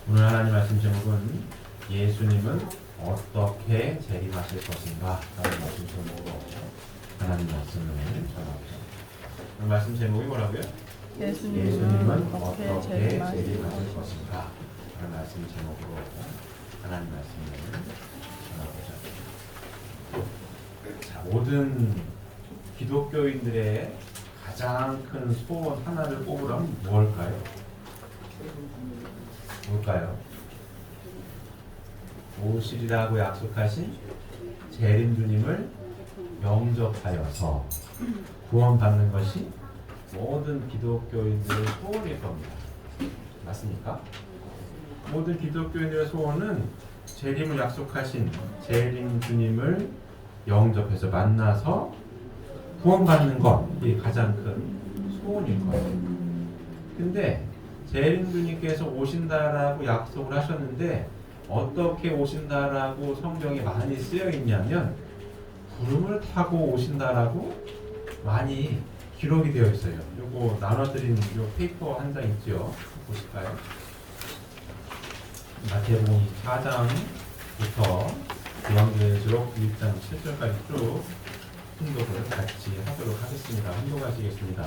오늘 하나님 말씀 제목은 예수님은 어떻게 재림하실 것인가 라는 말씀 제목으로 하나님 말씀을 전합니다. 오늘 말씀 제목이 뭐라고요? 예수님은 어떻게 재림하실 것인가 라는 말씀 제목으로 하나님 말씀을 전하고자. 자, 모든 기독교인들의 가장 큰 소원 하나를 꼽으라면 뭘까요? 뭘까요? 오시리라고 약속하신 재림 주님을 영접하여서 구원받는 것이 모든 기독교인들의 소원일 겁니다. 맞습니까? 모든 기독교인들의 소원은 재림을 약속하신 재림 주님을 영접해서 만나서 구원받는 것이 가장 큰 소원일 거예요. 근데 재림 주님께서 오신다라고 약속을 하셨는데 어떻게 오신다라고 성경에 많이 쓰여 있냐면 구름을 타고 오신다라고 많이 기록이 되어 있어요. 요거 나눠드린 요 페이퍼 한 장 있죠? 보실까요? 마태복음 4장부터 요한계시록 1장 7절까지 쭉 훈독을 같이 하도록 하겠습니다. 훈독하시겠습니다.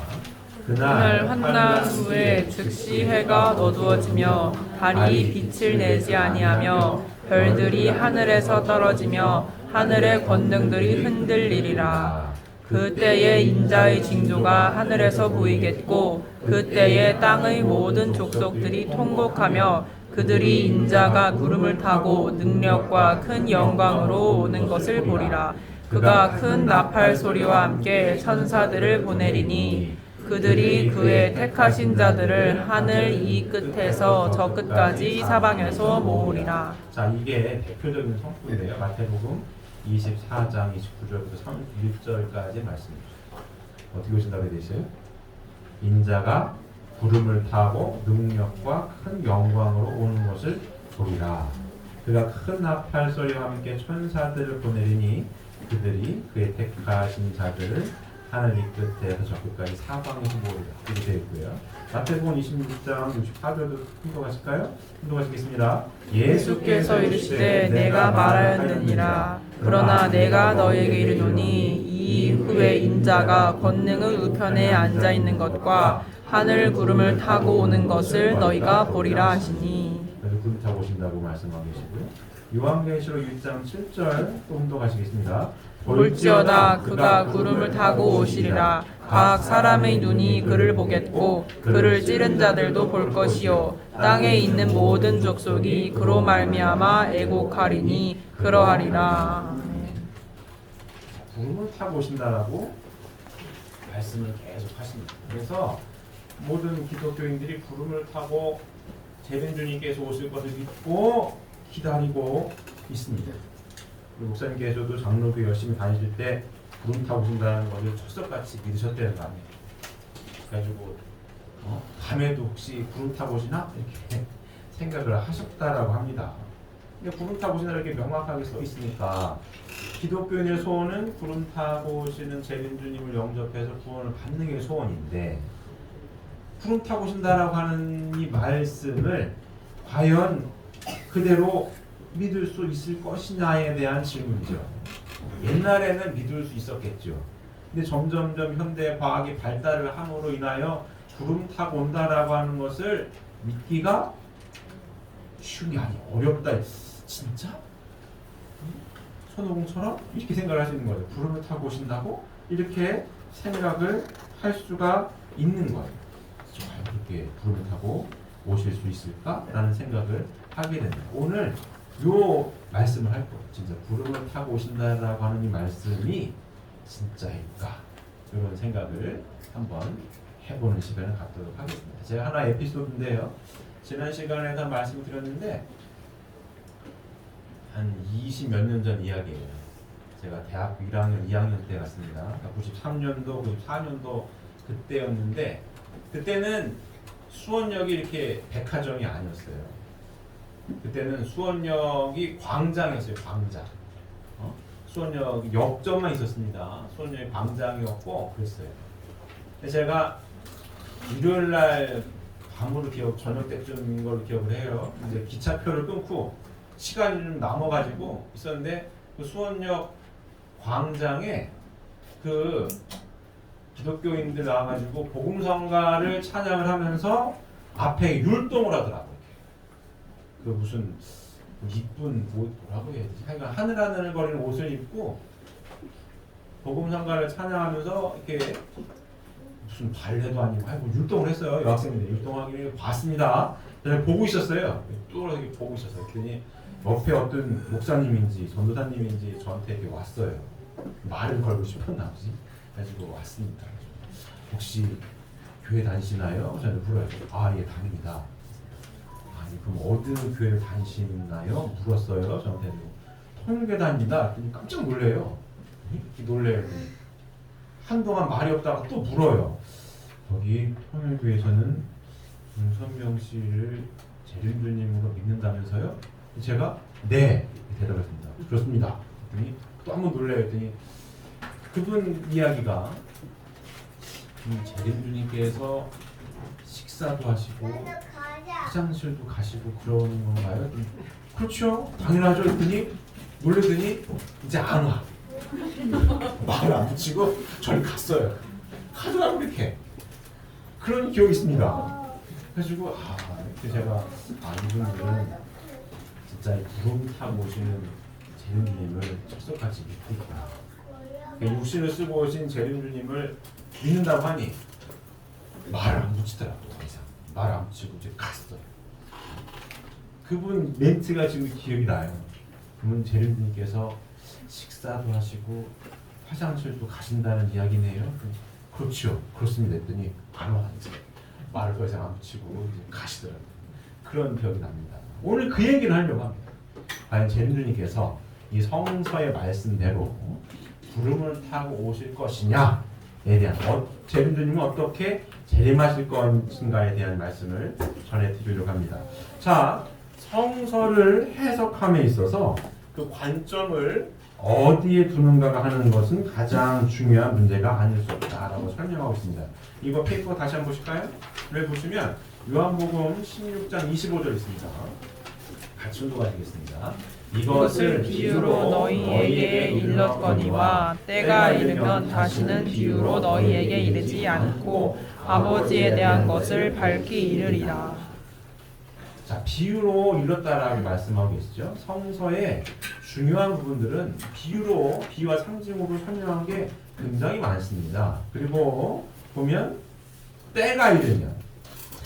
그날 환난 후에 즉시 해가 어두워지며 달이 빛을 내지 아니하며 별들이 하늘에서 떨어지며 하늘의 권능들이 흔들리리라. 그때에 인자의 징조가 하늘에서 보이겠고 그때에 땅의 모든 족속들이 통곡하며 그들이 인자가 구름을 타고 능력과 큰 영광으로 오는 것을 보리라. 그가 큰 나팔 소리와 함께 천사들을 보내리니 그들이 그의 택하신 자들을 하늘 이 끝에서 저 끝까지 사방에서 모으리라. 자, 이게 대표적인 성품인데요. 마태복음 24장 29절부터 31절까지 말씀입니다. 어떻게 오신다고 되어 있어요? 인자가 구름을 타고 능력과 큰 영광으로 오는 것을 보리라. 그가 큰 나팔 소리와 함께 천사들을 보내리니 그들이 그의 택하신 자들을 하늘 이 끝에서 저 끝까지 사방에서 모으리라. 이렇게 되어 있고요. 마태복음 26장 64절도 훈독하실까요? 훈독하시겠습니다. 예수께서 이르시되 내가 말하였느니라. 그러나 내가 너에게 이르노니 이후에 인자가 권능의 우편에 앉아 있는 것과 하늘 구름을 타고 오는 것을 너희가 보리라 하시니. 그래서 구름 타고 오신다고 말씀하고 계시고요. 요한계시록 1장 7절 또 훈독하시겠습니다. 볼지어다 그가 구름을 타고 오시리라. 각 사람의 눈이 그를 보겠고 그를 찌른 자들도 볼 것이요 땅에 있는 모든 족속이 그로 말미암아 애곡하리니 그러하리라. 구름을 타고 오신다라고 말씀을 계속 하십니다. 그래서 모든 기독교인들이 구름을 타고 재림 주님께서 오실 것을 믿고 기다리고 있습니다. 목사님께서도 장로교 열심히 다니실 때 구름 타고 오신다는 것을 철석같이 믿으셨다는 거 아니에요. 그래가지고 밤에도 혹시 구름 타고 오시나? 이렇게 생각을 하셨다라고 합니다. 근데 구름 타고 오신다 이렇게 명확하게 써 있으니까 기독교인의 소원은 구름 타고 오시는 재림 주님을 영접해서 구원을 받는 게 소원인데 구름 타고 오신다라고 하는 이 말씀을 과연 그대로 믿을 수 있을 것이냐에 대한 질문이죠. 옛날에는 믿을 수 있었겠죠. 근데 점점점 현대 과학이 발달을 함으로 인하여 구름 타고 온다라고 하는 것을 믿기가 쉬운 게 아니에요. 어렵다. 진짜? 손오공처럼 이렇게 생각을 하시는 거예요. 구름을 타고 오신다고? 이렇게 생각을 할 수가 있는 거예요. 과연 그렇게 구름을 타고 오실 수 있을까라는 생각을 하게 됩니다. 오늘 요 말씀을 할 거예요. 진짜 구름을 타고 오신다라고 하는 이 말씀이 진짜일까? 이런 생각을 한번 해보는 시간을 갖도록 하겠습니다. 제가 하나 에피소드인데요. 지난 시간에 다 말씀드렸는데 한 20 몇 년 전 이야기예요. 제가 대학교 1학년, 2학년 때 갔습니다. 93년도, 94년도 그때였는데 그때는 수원역이 이렇게 백화점이 아니었어요. 그때는 수원역이 광장이었어요. 광장. 수원역 역점만 있었습니다. 수원역이 광장이었고 그랬어요. 제가 일요일날 밤으로 저녁 때쯤인 걸로 기억을 해요. 이제 기차표를 끊고 시간이 좀 남아가지고 있었는데 그 수원역 광장에 그 기독교인들 나와가지고 복음성가를 찬양을 하면서 앞에 율동을 하더라고요. 그 무슨 이쁜 옷 뭐라고 해야 되지? 하여간 하늘하늘거리는 옷을 입고 복음성가를 찬양하면서 이렇게 무슨 발레도 아니고 하여간 율동을 했어요. 여학생들이 율동하기를 봤습니다. 제가 보고 있었어요. 뚜렷하게 보고 있었어요. 그랬더니 옆에 어떤 목사님인지 전도사님인지 저한테 이렇게 왔어요. 말을 걸고 싶었나 보지. 그래가지고 왔습니다. 혹시 교회 다니시나요? 저는 물어요. 아, 예, 다닙니다. 아니, 그럼 어느 교회를 다니시나요? 물었어요. 저한테. 통일교회 다닙니다. 그랬더니 깜짝 놀래요. 놀래요. 한동안 말이 없다가 또 물어요. 거기 통일교회에서는 윤선명 씨를 재림주님으로 믿는다면서요? 제가 네 대답했습니다. 그렇습니다. 그랬더니 또 한 번 놀래요. 했더니 그분 이야기가 재림주님께서 식사도 하시고 화장실도 가시고 그러는 건가요? 그렇죠. 당연하죠. 했더니 놀래더니 이제 안 와. 말을 안 붙이고 저를 갔어요. 가더라고 이렇게. 그런 기억이 있습니다. 그래가지고 이렇게 제가 이분들은 진짜 구름 타고 오시는 재림주님을 철석같이 믿고 있구나. 육신을 쓰고 오신 재림주님을 믿는다고 하니 말을 안 붙이더라고. 더 이상 말을 안 붙이고 이제 갔어요. 그분 멘트가 지금 기억이 나요. 그분 재림주님께서 식사도 하시고 화장실도 가신다는 이야기네요. 그렇죠. 그렇습니다. 했더니 안 와. 이제 말을 더 이상 안 붙이고 이제 가시더라고요. 그런 기억이 납니다. 오늘 그 얘기를 하려고 합니다. 과연 재림주님께서 이 성서의 말씀대로 구름을 타고 오실 것이냐에 대한 재림주님은 어떻게 재림하실 것인가에 대한 말씀을 전해드리려고 합니다. 자, 성서를 해석함에 있어서 그 관점을 어디에 두는가가 하는 것은 가장 중요한 문제가 아닐 수 없다라고 설명하고 있습니다. 이거 페이퍼 다시 한번 보실까요? 여기 보시면 요한복음 16장 25절 있습니다. 같이 순도가시겠습니다. 이것을 비유로 너희에게 일렀거니와 때가 이르면 다시는 비유로 너희에게 이르지 않고 아버지에 대한 것을 밝히 이르리라. 자, 비유로 일렀다라고 말씀하고 계시죠. 성서의 중요한 부분들은 비유와 상징으로 설명한 게 굉장히 많습니다. 그리고 보면 때가 이르면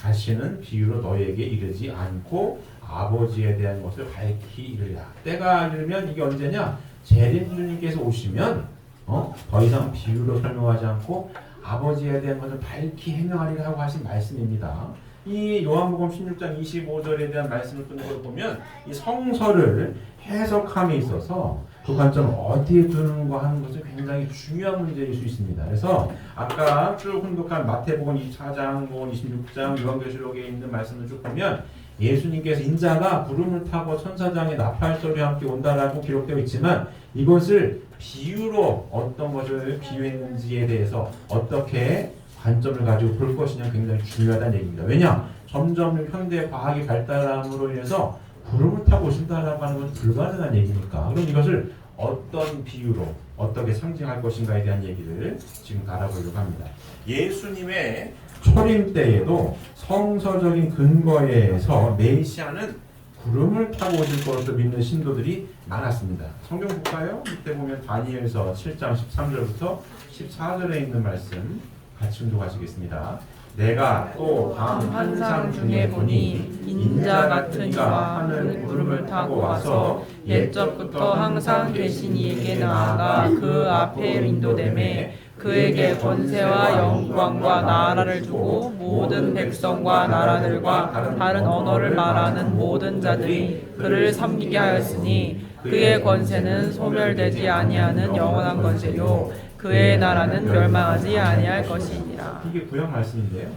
다시는 비유로 너희에게 이르지 않고 아버지에 대한 것을 밝히 이르리라. 때가 이르면 이게 언제냐? 재림주님께서 오시면 더 이상 비유로 설명하지 않고 아버지에 대한 것을 밝히 해명하리라고 하신 말씀입니다. 이 요한복음 16장 25절에 대한 말씀을 끊는 걸 보면 이 성서를 해석함에 있어서 그 관점을 어디에 두는가 하는 것은 굉장히 중요한 문제일 수 있습니다. 그래서 아까 쭉 혼독한 마태복음 24장, 26장, 요한계시록에 있는 말씀을 쭉 보면 예수님께서 인자가 구름을 타고 천사장의 나팔소리와 함께 온다라고 기록되어 있지만 이것을 비유로 어떤 것을 비유했는지에 대해서 어떻게 관점을 가지고 볼 것이냐 굉장히 중요하다는 얘기입니다. 왜냐? 점점 현대 과학이 발달함으로 인해서 구름을 타고 오신다라고 하는 것은 불가능한 얘기니까 그럼 이것을 어떤 비유로 어떻게 상징할 것인가에 대한 얘기를 지금 알아보려고 합니다. 예수님의 초림 때에도 성서적인 근거에서 메시아는 구름을 타고 오실 것으로 믿는 신도들이 많았습니다. 성경 볼까요? 이때 보면 다니엘서 7장 13절부터 14절에 있는 말씀 같이 운동하시겠습니다. 내가 또 다음 환상 중에 보니 인자 같은 이가 하늘 구름을 타고 와서 옛적부터 항상 계신 이에게 나아가 그 앞에 인도되매 그에게 권세와 영광과 나라를 주고 모든 백성과 나라들과 다른 언어를 말하는 모든 자들이 그를 섬기게 하였으니 그의 권세는 소멸되지 아니하는 영원한 권세요 그의 나라는 멸망하지 아니할 것이니라. 이게 구약 말씀인데요.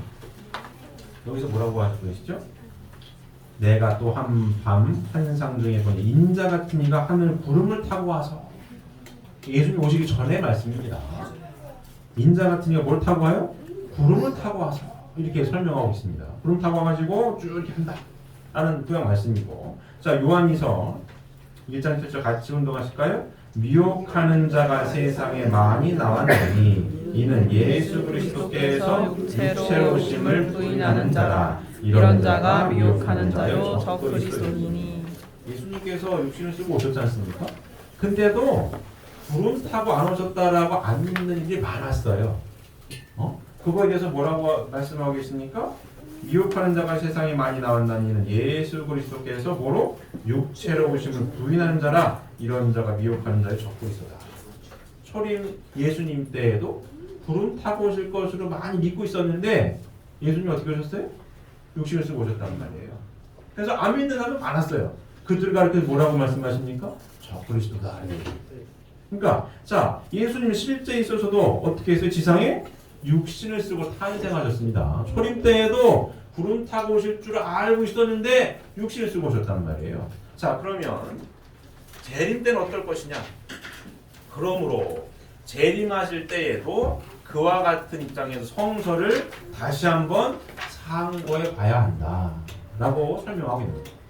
여기서 뭐라고 하시고 계시죠? 내가 또 한밤 환상 중에 보니 인자 같은 이가 하늘 구름을 타고 와서 예수님 오시기 전에 말씀입니다. 인자 같은 이가 뭘 타고 와요? 구름을 타고 와서 이렇게 설명하고 있습니다. 구름 타고 와가지고 쭉 이렇게 한다 라는 그냥 말씀이고, 자 요한이서 1장 7절 같이 운동하실까요? 미혹하는 자가 세상에 많이 나왔나니 이는 예수 그리스도께서 육체로 오심을 부인하는 자라. 이런 자가 미혹하는 자요 적 그리스도이니. 예수님께서 육신을 쓰고 오셨지 않습니까? 근데도 구름 타고 안 오셨다라고 안 믿는 일이 많았어요. 그거에 대해서 뭐라고 말씀하고 계십니까? 미혹하는 자가 세상에 많이 나왔나니는 예수 그리스도께서 뭐로? 육체로 오심을 부인하는 자라. 이런 자가 미혹하는 자의 적 그리스도다. 초림 예수님 때에도 구름 타고 오실 것으로 많이 믿고 있었는데 예수님 어떻게 오셨어요? 육신을 쓰고 오셨단 말이에요. 그래서 안 믿는 사람은 많았어요. 그들 가르쳐서 뭐라고 말씀하십니까? 적 그리스도다. 그러니까 자 예수님 실제 있어서도 어떻게 했어요? 지상에 육신을 쓰고 탄생하셨습니다. 초림 때에도 구름 타고 오실 줄 알고 있었는데 육신을 쓰고 오셨단 말이에요. 자 그러면 재림 때는 어떨 것이냐? 그러므로 재림하실 때에도 그와 같은 입장에서 성서를 다시 한번 상고해 봐야 한다 라고 설명하고 있는 거예요.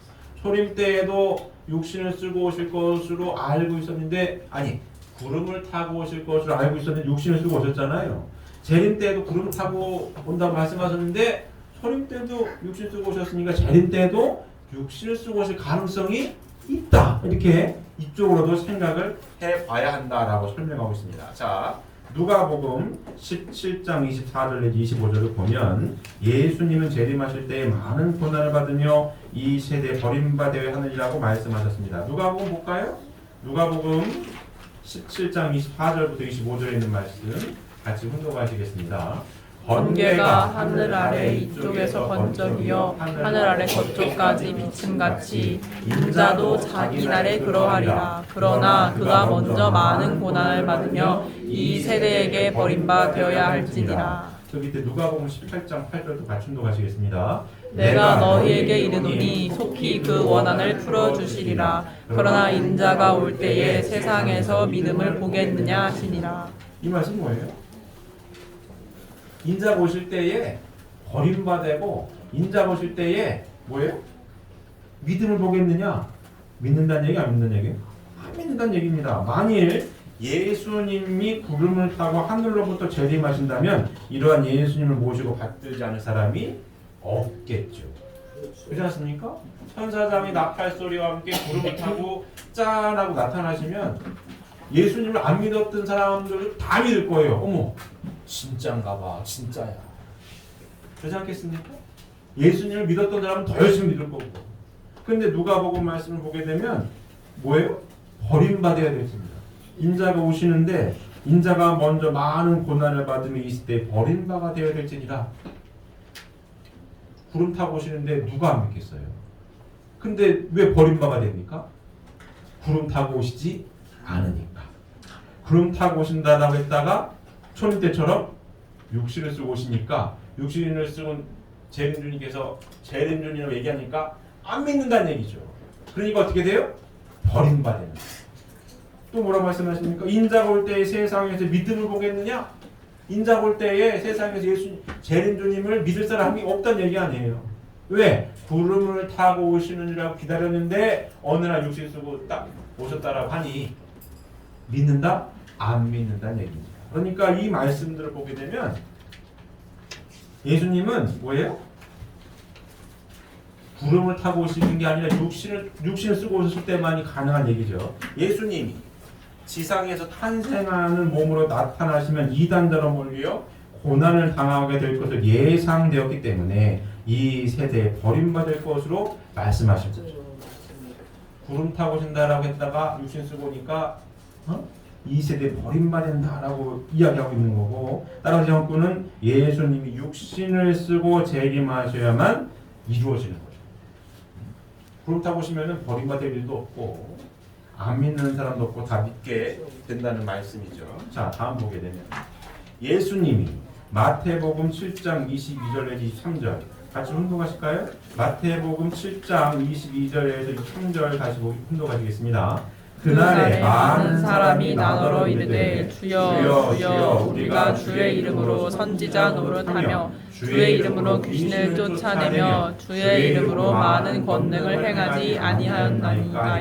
초림 때에도 육신을 쓰고 오실 것으로 알고 있었는데, 아니 구름을 타고 오실 것으로 알고 있었는데 육신을 쓰고 오셨잖아요. 재림 때에도 구름을 타고 온다고 말씀하셨는데 초림 때도 육신 쓰고 오셨으니까 재림 때도 육신을 쓰고 오실 가능성이 있다. 이렇게 이쪽으로도 생각을 해봐야 한다라고 설명하고 있습니다. 자, 누가복음 17장 24절 내지 25절을 보면 예수님은 재림하실 때에 많은 고난을 받으며 이 세대에 버림받아야 하느니라고 말씀하셨습니다. 누가복음 볼까요? 누가복음 17장 24절부터 25절에 있는 말씀 같이 훈독하시겠습니다. 번개가 하늘 아래 이쪽에서 번쩍이어 하늘 아래 저쪽까지 비침같이 인자도 자기 날에 그러하리라. 그러나 그가 먼저 많은 고난을 받으며 이 세대에게 버림받아야 할지니라. 저 밑에 누가복음 18장 8절도 같이 훈독하시겠습니다. 내가 너희에게 이르노니 속히 그 원한을 풀어주시리라. 그러나 인자가 올 때에 세상에서 믿음을 보겠느냐 하시니라. 이 말씀 뭐예요? 인자가 오실 때에 버림받고 인자가 오실 때에 뭐예요? 믿음을 보겠느냐? 믿는다는 얘기 안 믿는다는 얘기? 안 믿는다는 얘기입니다. 만일 예수님이 구름을 타고 하늘로부터 재림하신다면 이러한 예수님을 모시고 받들지 않을 사람이 없겠죠. 그렇지 않습니까? 천사장이 나팔 소리와 함께 구름을 타고 짠하고 나타나시면 예수님을 안 믿었던 사람들 다 믿을 거예요. 어머, 진짜인가 봐. 진짜야. 그렇지 않겠습니까? 예수님을 믿었던 사람은 더 열심히 믿을 거고. 그런데 누가복음 말씀을 보게 되면 뭐예요? 버림받아야 되겠습니다. 인자가 오시는데 인자가 먼저 많은 고난을 받으며 이 시대에 버림받아 되어야 될지니라. 구름 타고 오시는데 누가 안 믿겠어요? 근데 왜 버림받아 됩니까? 구름 타고 오시지 않으니까. 구름 타고 오신다라고 했다가 초림 때처럼 육신을 쓰고 오시니까 육신을 쓰고 재림주님께서 재림주님을 얘기하니까 안 믿는다는 얘기죠. 그러니까 어떻게 돼요? 버림받는. 또 뭐라고 말씀하십니까? 인자가 올 때에 세상에서 믿음을 보겠느냐? 인자가 올 때에 세상에서 예수 재림주님을 믿을 사람이 없다는 얘기 아니에요. 왜? 구름을 타고 오시느니라고 기다렸는데 어느 날 육신 쓰고 딱 오셨다라고 하니 믿는다? 안 믿는다는 얘기입니다. 그러니까 이 말씀들을 보게 되면 예수님은 뭐예요? 구름을 타고 오시는 게 아니라 육신을 쓰고 오셨을 때만이 가능한 얘기죠. 예수님이 지상에서 탄생하는 몸으로 나타나시면 이단자로 몰려 고난을 당하게 될 것을 예상되었기 때문에 이 세대에 버림받을 것으로 말씀하신 거죠. 구름 타고 오신다라고 했다가 육신 쓰고 오니까 이 세대에 버림받는다라고 이야기하고 있는 거고, 따라서 정권은 예수님이 육신을 쓰고 재림하셔야만 이루어지는 거죠. 구름 타고 오시면 버림받을 일도 없고 안 믿는 사람도 없고 다 믿게 된다는 말씀이죠. 자, 다음 보게 되면 예수님이 마태복음 7장 22절 내지 23절 같이 훈독하실까요? 마태복음 7장 22절에서 23절 다시 훈독하시겠습니다. 그날에 많은 사람이 나더러 이르되 주여 주여 우리가 주의 이름으로 선지자 노릇하며 주의 이름으로 귀신을 쫓아내며 주의 이름으로 많은 권능을 행하지 아니하였나이까.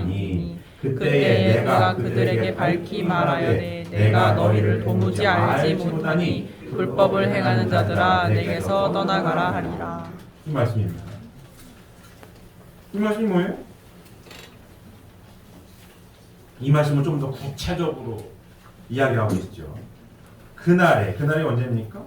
그때에 내가 그들에게 밝히 말하여되 내가 너희를 도무지 알지 못하니 불법을 행하는 자들아 내게서 떠나가라 하리라. 이 말씀입니다. 이 말씀이 뭐예요? 이 말씀을 좀 더 구체적으로 이야기하고 있죠. 그날이 언제입니까?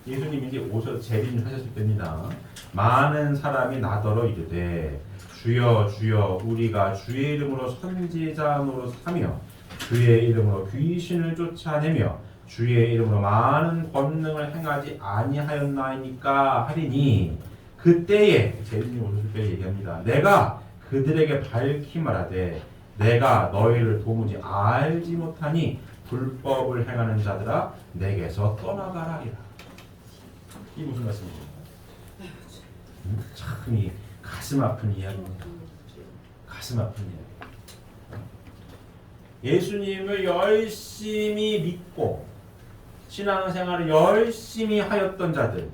예수님이 이제 오셔서 재림을 하셨을 때입니다. 많은 사람이 나더러 이르되 주여 주여 우리가 주의 이름으로 선지자 노릇하며 주의 이름으로 귀신을 쫓아내며 주의 이름으로 많은 권능을 행하지 아니하였나이까 하리니 그때에 재림이 오셨을 때 얘기합니다. 내가 그들에게 밝히 말하되 내가 너희를 도무지 알지 못하니 불법을 행하는 자들아 내게서 떠나가라 하리라. 이 무슨 말씀입니까? 참 가슴 아픈 이야기입니다. 가슴 아픈 이야기. 예수님을 열심히 믿고 신앙생활을 열심히 하였던 자들,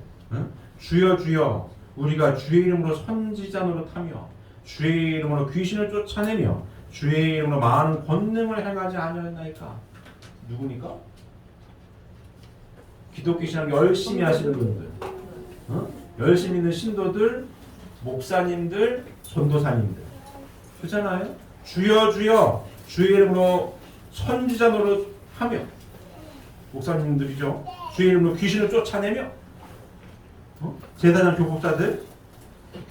주여 주여 우리가 주의 이름으로 선지자 노릇하며 주의 이름으로 귀신을 쫓아내며 주의 이름으로 많은 권능을 행하지 아니하였나이까. 누구니까? 기독교 신앙 열심히 하시는 분들, 열심히 있는 신도들, 목사님들, 전도사님들, 그렇잖아요. 주여 주여 주의 이름으로 선지자 노릇하며 목사님들이죠. 주의 이름으로 귀신을 쫓아내며 제사장 교법자들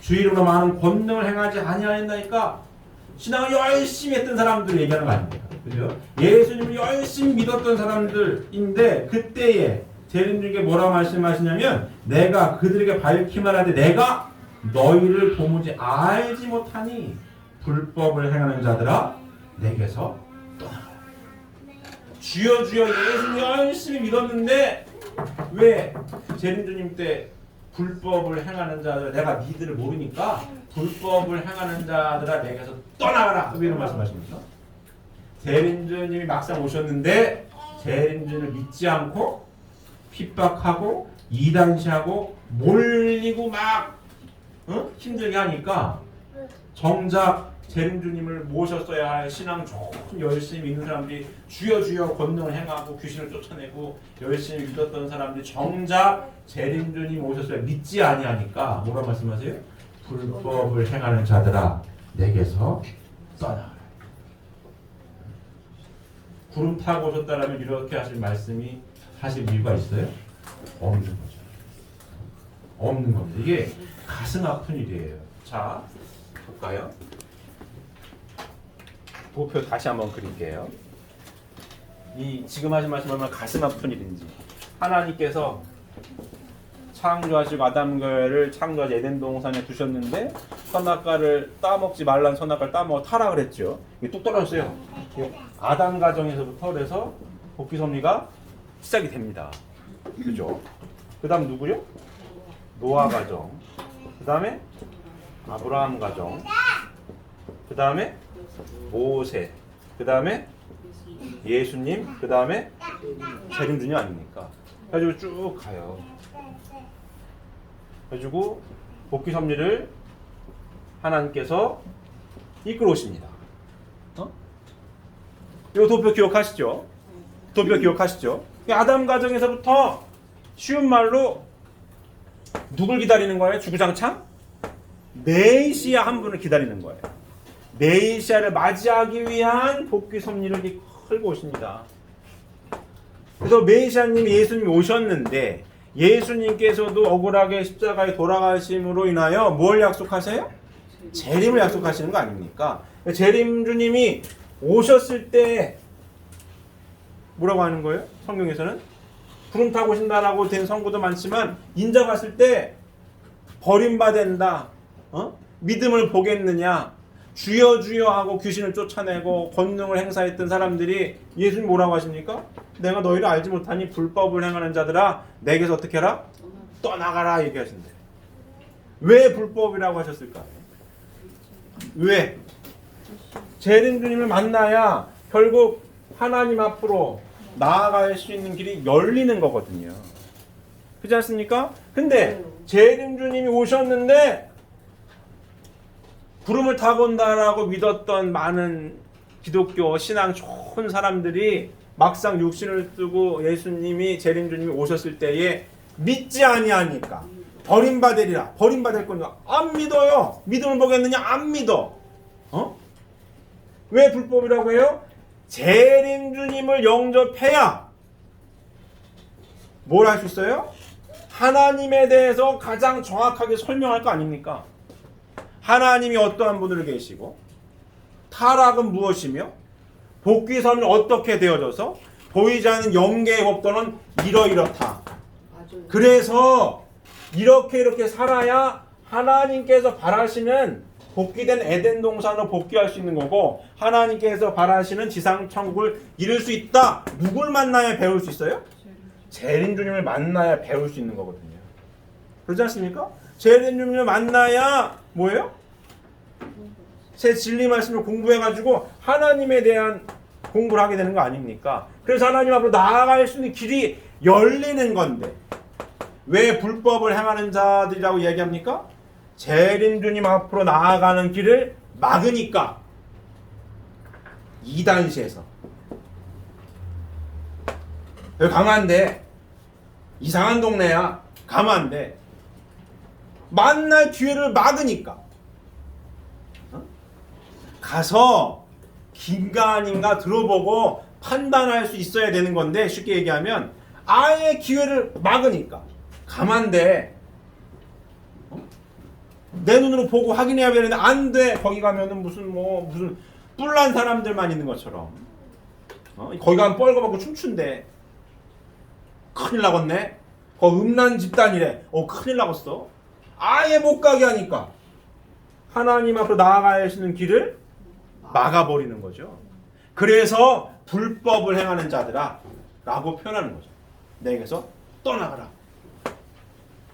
주의 이름으로 많은 권능을 행하지 아니하였나이까. 신앙을 열심히 했던 사람들 얘기하는 거 아닙니까? 그죠? 예수님을 열심히 믿었던 사람들인데 그때에 재림중에 뭐라고 말씀하시냐면 내가 그들에게 밝히 말하되 내가 너희를 도무지 알지 못하니 불법을 행하는 자들아 내게서 떠나가라. 주여 주여 예수님 열심히 믿었는데 왜 재림주님 때 불법을 행하는 자들 내가 니들을 모르니까 불법을 행하는 자들아 내게서 떠나가라. 왜 이런 말씀하십니까? 재림주님이 막상 오셨는데 재림주님을 믿지 않고 핍박하고 이단시하고 몰리고 막 힘들게 하니까 정작 재림주님을 모셨어야 할 신앙 조금 열심히 믿는 사람들이 주여 주여 권능을 행하고 귀신을 쫓아내고 열심히 믿었던 사람들이 정작 재림주님 오셨어야 믿지 아니하니까 뭐라 말씀하세요? 불법을 행하는 자들아 내게서 떠나라. 구름 타고 오셨다라면 이렇게 하실 말씀이 하실 이유가 있어요? 없는 거죠. 없는 겁니다. 이게 가슴 아픈 일이에요. 자, 볼까요? 도표 다시 한번 그릴게요. 이 지금 하신 말씀 얼마나 가슴 아픈 일인지. 하나님께서 창조하시고 아담과를 창조하시 에덴 동산에 두셨는데 선악과를 따먹지 말란 선악과를 따먹어 타라 그랬죠. 이게 뚝 떨어졌어요. 아담 가정에서부터 그래서 복귀 섭리가 시작이 됩니다. 그죠? 그다음 누구요? 노아 가정. 그다음에 아브라함 가정. 그다음에 모세. 그다음에 예수님. 그다음에 재림주님 아닙니까? 그래가지고 쭉 가요. 그래가지고 복귀 섭리를 하나님께서 이끌어오십니다. 이 도표 기억하시죠? 도표 기억하시죠? 아담 가정에서부터 쉬운 말로 누굴 기다리는 거예요? 주구장창? 메시아 한 분을 기다리는 거예요. 메시아를 맞이하기 위한 복귀 섭리를 끌고 오십니다. 그래서 메시아님이 예수님이 오셨는데 예수님께서도 억울하게 십자가에 돌아가심으로 인하여 뭘 약속하세요? 재림을 약속하시는 거 아닙니까? 재림주님이 오셨을 때 뭐라고 하는 거예요? 성경에서는 구름 타고 오신다라고 된 성구도 많지만 인정했을 때 버림받는다. 믿음을 보겠느냐? 주여 주여 하고 귀신을 쫓아내고 권능을 행사했던 사람들이 예수님 뭐라고 하십니까? 내가 너희를 알지 못하니 불법을 행하는 자들아 내게서 어떻게 해라? 떠나가라 얘기하신대. 왜 불법이라고 하셨을까요? 왜? 재림주님을 만나야 결국 하나님 앞으로 나아갈 수 있는 길이 열리는 거거든요. 그렇지 않습니까? 근데 재림주님이 오셨는데 구름을 타고 온다라고 믿었던 많은 기독교 신앙 좋은 사람들이 막상 육신을 쓰고 예수님이 재림주님이 오셨을 때에 믿지 아니하니까 버림받으리라. 버림받을 거냐? 안 믿어요. 믿음을 보겠느냐? 안 믿어. 왜 불법이라고 해요? 재림주님을 영접해야 뭘 할 수 있어요? 하나님에 대해서 가장 정확하게 설명할 거 아닙니까? 하나님이 어떠한 분으로 계시고 타락은 무엇이며 복귀선은 어떻게 되어져서 보이지 않는 영계의 법도는 이러이렇다. 그래서 이렇게 살아야 하나님께서 바라시는 복귀된 에덴 동산으로 복귀할 수 있는 거고 하나님께서 바라시는 지상 천국을 이룰 수 있다. 누굴 만나야 배울 수 있어요? 재림주님을 만나야 배울 수 있는 거거든요. 그렇지 않습니까? 재림주님을 만나야 뭐예요? 새 진리 말씀을 공부해가지고 하나님에 대한 공부를 하게 되는 거 아닙니까? 그래서 하나님 앞으로 나아갈 수 있는 길이 열리는 건데 왜 불법을 행하는 자들이라고 얘기합니까? 재림주님 앞으로 나아가는 길을 막으니까. 이단시에서 여기 강한데 이상한 동네야. 가면 안 돼. 만날 기회를 막으니까. 가서 긴가 아닌가 들어보고 판단할 수 있어야 되는 건데 쉽게 얘기하면 아예 기회를 막으니까. 가면 안 돼. 내 눈으로 보고 확인해야 되는데 안 돼. 거기 가면은 무슨 뿔난 사람들만 있는 것처럼. 거기 가면 뻘거벗고 춤춘대. 큰일 나겠네. 음란 집단이래. 큰일 나겠어. 아예 못 가게 하니까 하나님 앞으로 나아갈 수 있는 길을 막아버리는 거죠. 그래서 불법을 행하는 자들아 라고 표현하는 거죠. 내게서 떠나가라.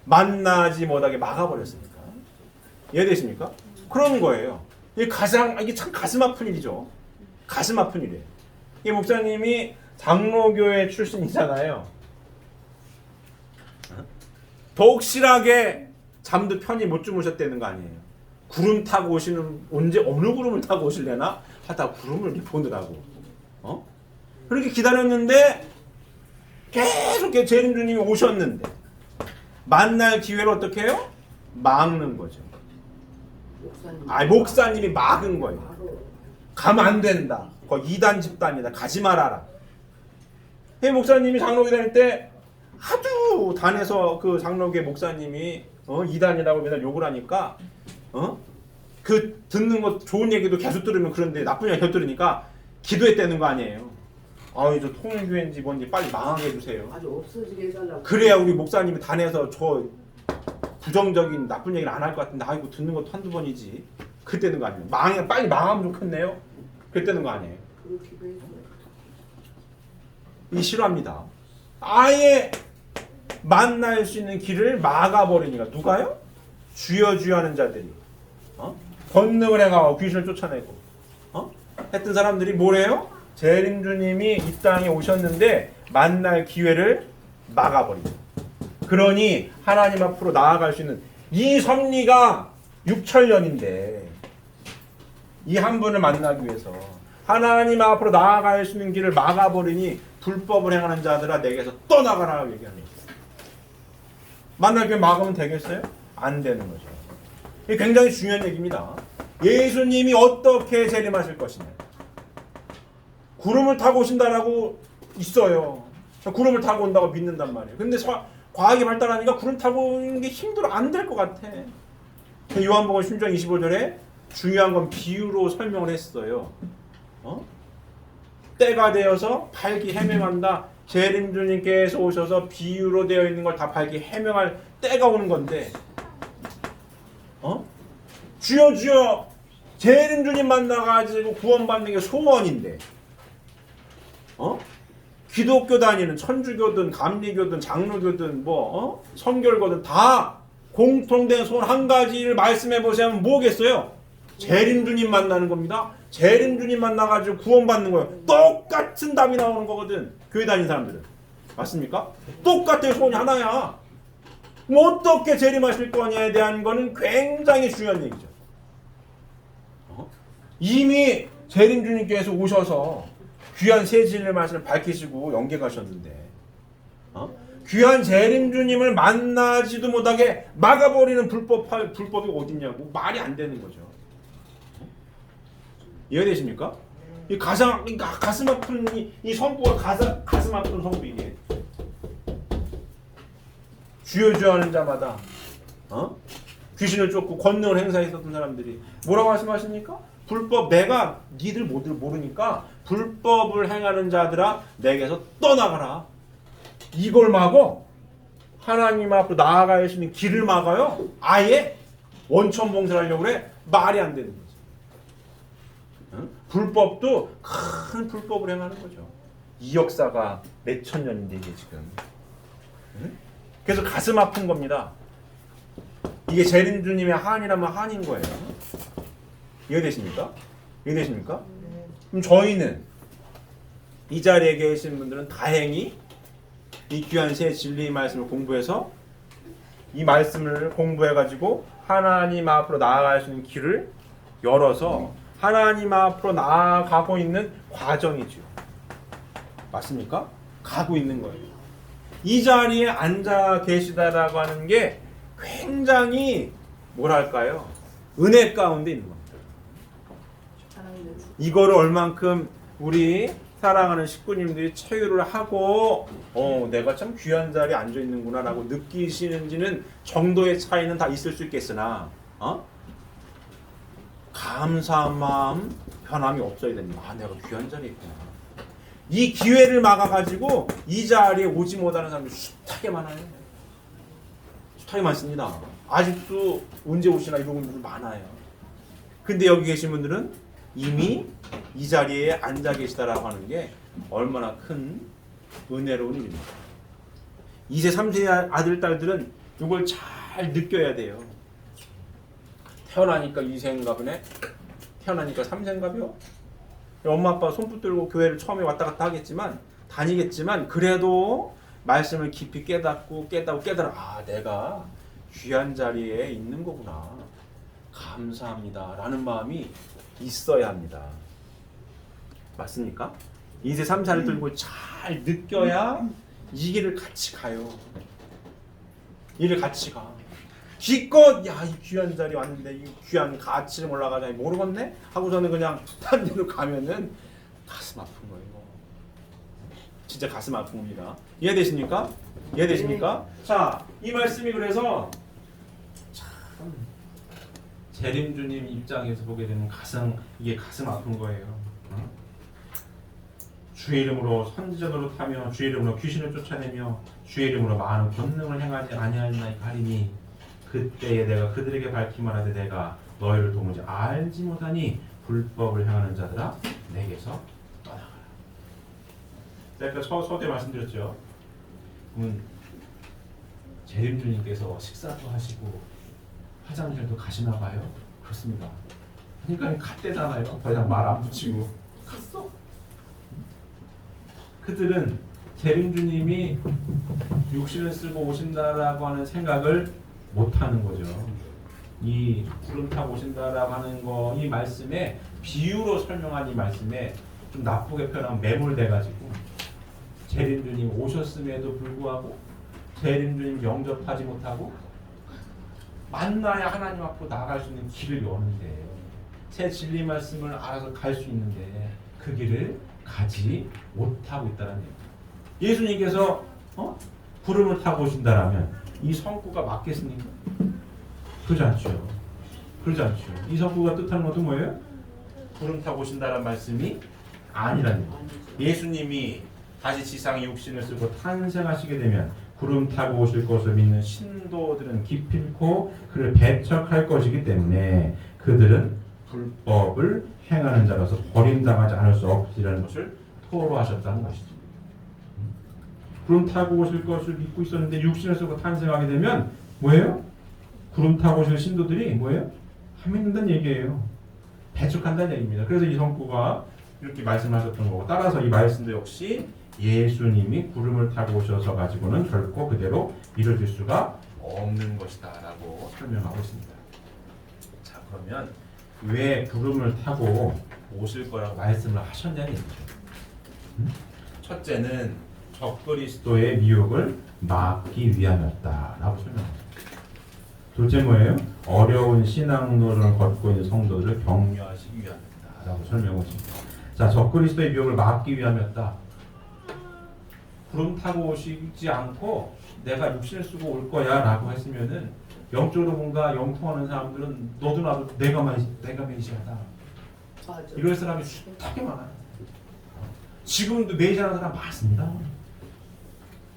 만나지 못하게 막아버렸으니까. 이해되십니까? 그런 거예요. 이게 참 가슴 아픈 일이죠. 가슴 아픈 일이에요. 이 목사님이 장로교회 출신이잖아요. 독실하게 잠도 편히 못 주무셨다는 거 아니에요. 구름 타고 오시는 언제 어느 구름을 타고 오실래나 하다 구름을 이렇게 보느라고. 그렇게 기다렸는데 계속 재림주님이 오셨는데 만날 기회를 어떻게 해요? 막는 거죠. 목사님이 막은 거예요. 가면 안 된다. 이단 집단이다. 가지 말아라. 목사님이 장로교 다닐 때 하도 단에서 그 장로교 목사님이 이단이라고 맨날 욕을 하니까 그 듣는 거 좋은 얘기도 계속 들으면 그런데 나쁜 얘기 계속 들으니까 기도했다는 거 아니에요. 저 통일교회인지 뭔지 빨리 망하게 해주세요. 아주 없어지게 해달라고. 그래야 우리 목사님이 단에서 저 부정적인 나쁜 얘기를 안 할 것 같은데 이거 듣는 것도 한두 번이지. 그때는 거 아니에요. 빨리 망하면 좋겠네요. 그때는 거 아니에요. 그렇기도 했어요. 이 싫어합니다. 아예 만날 수 있는 길을 막아버리니까. 누가요? 주여 주여 하는 자들이 권능을 행하고 귀신을 쫓아내고 했던 사람들이 뭐래요? 재림주님이 이 땅에 오셨는데 만날 기회를 막아버리죠. 그러니 하나님 앞으로 나아갈 수 있는 이 섭리가 6천년인데 이 한 분을 만나기 위해서 하나님 앞으로 나아갈 수 있는 길을 막아버리니 불법을 행하는 자들아 내게서 떠나가라고 얘기하는 거예요. 만날 기회 막으면 되겠어요? 안 되는 거죠. 이게 굉장히 중요한 얘기입니다. 예수님이 어떻게 재림하실 것이냐. 구름을 타고 오신다라고 있어요. 구름을 타고 온다고 믿는단 말이에요. 근데 과학이 발달하니까 구름 타고 오는 게 힘들어. 안 될 것 같아. 요한복음 10장 25절에 중요한 건 비유로 설명을 했어요. 때가 되어서 발기 해명한다. 재림주님께서 오셔서 비유로 되어 있는 걸 다 발기 해명할 때가 오는 건데 주여 주여 재림주님 만나가지고 구원받는 게 소원인데 기독교 다니는 천주교든 감리교든 장로교든 선결거든 다 공통된 소원 한 가지를 말씀해 보시면 뭐겠어요? 재림주님 만나는 겁니다. 재림주님 만나가지고 구원받는 거예요. 똑같은 답이 나오는 거거든. 교회 다니는 사람들은. 맞습니까? 똑같아요. 소원이 하나야. 뭐 어떻게 재림하실 거냐에 대한 거는 굉장히 중요한 얘기죠. 이미 재림주님께서 오셔서 귀한 새 진리의 말씀을 밝히시고 영계 가셨는데 귀한 재림주님을 만나지도 못하게 막아버리는 불법이 어딨냐고. 말이 안 되는 거죠. 이해되십니까? 이 가슴 아픈 이 성부가 가슴 아픈 성부 이게. 주여 하는 자마다 귀신을 쫓고 권능을 행사했었던 사람들이 뭐라고 말씀하십니까? 불법 내가 니들 모르니까 불법을 행하는 자들아 내게서 떠나가라. 이걸 막어 하나님 앞으로 나아갈 수 있는 길을 막아요. 아예 원천봉쇄를 하려고 그래. 말이 안 되는 거지. 불법도 큰 불법을 행하는 거죠. 이 역사가 몇천 년인데 이게 지금. 그래서 가슴 아픈 겁니다. 이게 재림주님의 한이라면 한인 거예요. 이해되십니까? 이해되십니까? 그럼 저희는 이 자리에 계신 분들은 다행히 이 귀한 새 진리의 말씀을 공부해서 이 말씀을 공부해가지고 하나님 앞으로 나아갈 수 있는 길을 열어서 하나님 앞으로 나아가고 있는 과정이죠. 맞습니까? 가고 있는 거예요. 이 자리에 앉아 계시다라고 하는 게 굉장히 뭐랄까요? 은혜 가운데 있는 겁니다. 이거를 얼만큼 우리 사랑하는 식구님들이 체유를 하고 내가 참 귀한 자리에 앉아 있는구나 라고 느끼시는지는 정도의 차이는 다 있을 수 있겠으나 감사한 마음 변함이 없어야 됩니다. 내가 귀한 자리에 있구나. 이 기회를 막아가지고 이 자리에 오지 못하는 사람들이 숱하게 많아요. 숱하게 많습니다. 아직도 언제 오시나 이러고 있는 분들 많아요. 근데 여기 계신 분들은 이미 이 자리에 앉아 계시다라고 하는 게 얼마나 큰 은혜로운 일입니다. 2세, 3세 아들, 딸들은 이걸 잘 느껴야 돼요. 태어나니까 2세인가 보네? 태어나니까 3세인가 벼? 엄마 아빠 손 붙들고 교회를 처음에 왔다 갔다 하겠지만 다니겠지만 그래도 말씀을 깊이 깨닫고 내가 귀한 자리에 있는 거구나. 감사합니다. 라는 마음이 있어야 합니다. 맞습니까? 2세, 3세를 들고 잘 느껴야 이 길을 같이 가요. 이를 같이 가. 기껏 이 귀한 자리 왔는데 이 귀한 가치를 몰라가지고 모르겠네? 하고서는 그냥 딴 데로 가면은 가슴 아픈 거예요. 진짜 가슴 아픈 겁니다. 이해되십니까? 이해되십니까? 자, 이 말씀이 그래서 참 재림주님 입장에서 보게 되면 이게 가슴 아픈 거예요. 주의 이름으로 선지자 노릇하며 주의 이름으로 귀신을 쫓아내며 주의 이름으로 많은 권능을 행하지 아니하였나이까 하리니 그때에 내가 그들에게 밝히말하되 내가 너희를 도무지 알지 못하니 불법을 행하는 자들아 내게서 떠나가라. 제가 서두에 말씀드렸죠. 재림주님께서 식사도 하시고 화장실도 가시나 봐요. 그렇습니다. 그러니까 갔대잖아요. 더 이상 말 안 붙이고 갔어. 그들은 재림주님이 육신을 쓰고 오신다라고 하는 생각을 못하는 거죠. 이 구름 타고 오신다라고 하는 거, 이 말씀에 비유로 설명한 이 말씀에 좀 나쁘게 표현하면 매몰돼가지고 재림주님 오셨음에도 불구하고 재림주님 영접하지 못하고 만나야 하나님 앞으로 나아갈 수 있는 길을 여는데 새 진리 말씀을 알아서 갈 수 있는데 그 길을 가지 못하고 있다는 얘기입니다. 예수님께서 구름을 타고 오신다라면 이 성구가 맞겠습니까? 그러지 않죠. 그러지 않죠. 이 성구가 뜻하는 것도 뭐예요? 구름 타고 오신다는 말씀이 아니라는 거예요. 예수님이 다시 지상에 육신을 쓰고 탄생하시게 되면 구름 타고 오실 것을 믿는 신도들은 기필코 그를 배척할 것이기 때문에 그들은 불법을 행하는 자라서 버림당하지 않을 수 없으리라는 것을 토로하셨다는 것이죠. 구름 타고 오실 것을 믿고 있었는데 육신을 쓰고 탄생하게 되면 뭐예요? 구름 타고 오실 신도들이 뭐예요? 안 믿는다는 얘기예요. 배척한다는 얘기입니다. 그래서 이 성구가 이렇게 말씀하셨던 거고, 따라서 이 말씀도 역시 예수님이 구름을 타고 오셔서 가지고는 결코 그대로 이루어질 수가 없는 것이다라고 설명하고 있습니다. 자, 그러면 왜 구름을 타고 오실 거라고 말씀을 하셨냐는 얘기죠. 첫째는 적그리스도의 미혹을 막기 위함이었다라고 설명합니다. 둘째 뭐예요? 어려운 신앙로를 걷고 있는 성도들을 격려하시기 위함이었다라고 설명하십니다. 자, 적그리스도의 미혹을 막기 위함이었다. 구름 타고 오시지 않고 내가 육신을 쓰고 올 거야라고 했으면은 영적으로 뭔가 영통하는 사람들은 너도 나도 내가 메시아다. 맞아. 이럴 사람이 숱하게 많아요. 지금도 메시아라는 사람 많습니다.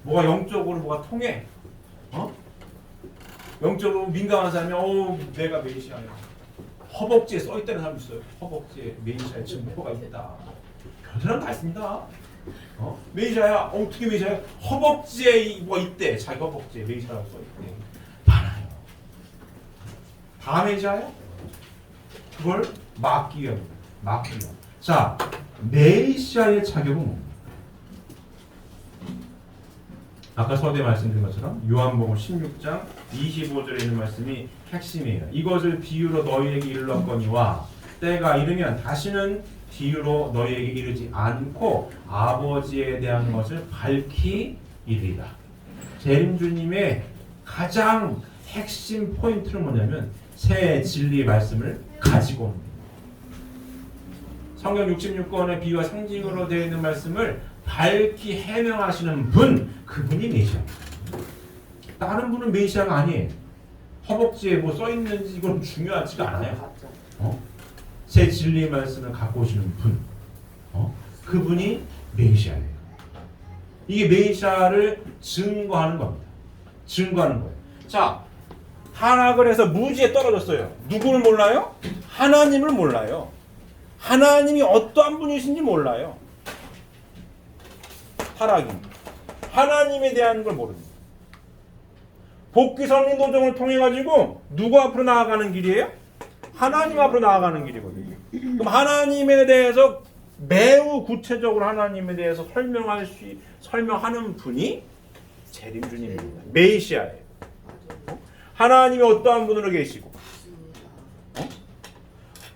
뭐가 영적으로 뭐가 통해? 영적으로 민감한 사람이 내가 메시아야. 허벅지에 써 있다는 사람도 있어요. 허벅지에 메시아의 증거가 있다. 그런 사람 다 있습니다. 메시아야. 어떻게 메시아야? 허벅지에 뭐가 있대. 자기 허벅지에 메시아라고 써 있대. 많아요. 다 메시아야? 그걸 막기 위함입니다. 막기 위함. 자, 메시아의 자격은 뭡니까? 아까 서두에 말씀드린 것처럼 요한복음 16장 25절에 있는 말씀이 핵심이에요. 이것을 비유로 너희에게 이르렀거니와 때가 이르면 다시는 비유로 너희에게 이르지 않고 아버지에 대한 것을 밝히 이르리라. 재림주님의 가장 핵심 포인트는 뭐냐면 새 진리 말씀을 가지고 옵니다. 성경 66권의 비유와 상징으로 되어 있는 말씀을 밝히 해명하시는 분, 그분이 메시아입니다. 다른 분은 메시아가 아니에요. 허벅지에 뭐 써있는지 이건 중요하지가 않아요. 새 진리의 말씀을 갖고 오시는 분, 그분이 메시아예요. 이게 메시아를 증거하는 겁니다. 증거하는 거예요. 자, 타락을 해서 무지에 떨어졌어요. 누구를 몰라요? 하나님을 몰라요. 하나님이 어떠한 분이신지 몰라요. 타락입니다. 하나님에 대한 걸 모릅니다. 복귀 성리 노정을 통해 가지고 누구 앞으로 나아가는 길이에요? 하나님 앞으로 나아가는 길이거든요. 그럼 하나님에 대해서 매우 구체적으로 하나님에 대해서 설명하는 분이 재림주님입니다. 메시아예요. 하나님이 어떠한 분으로 계시고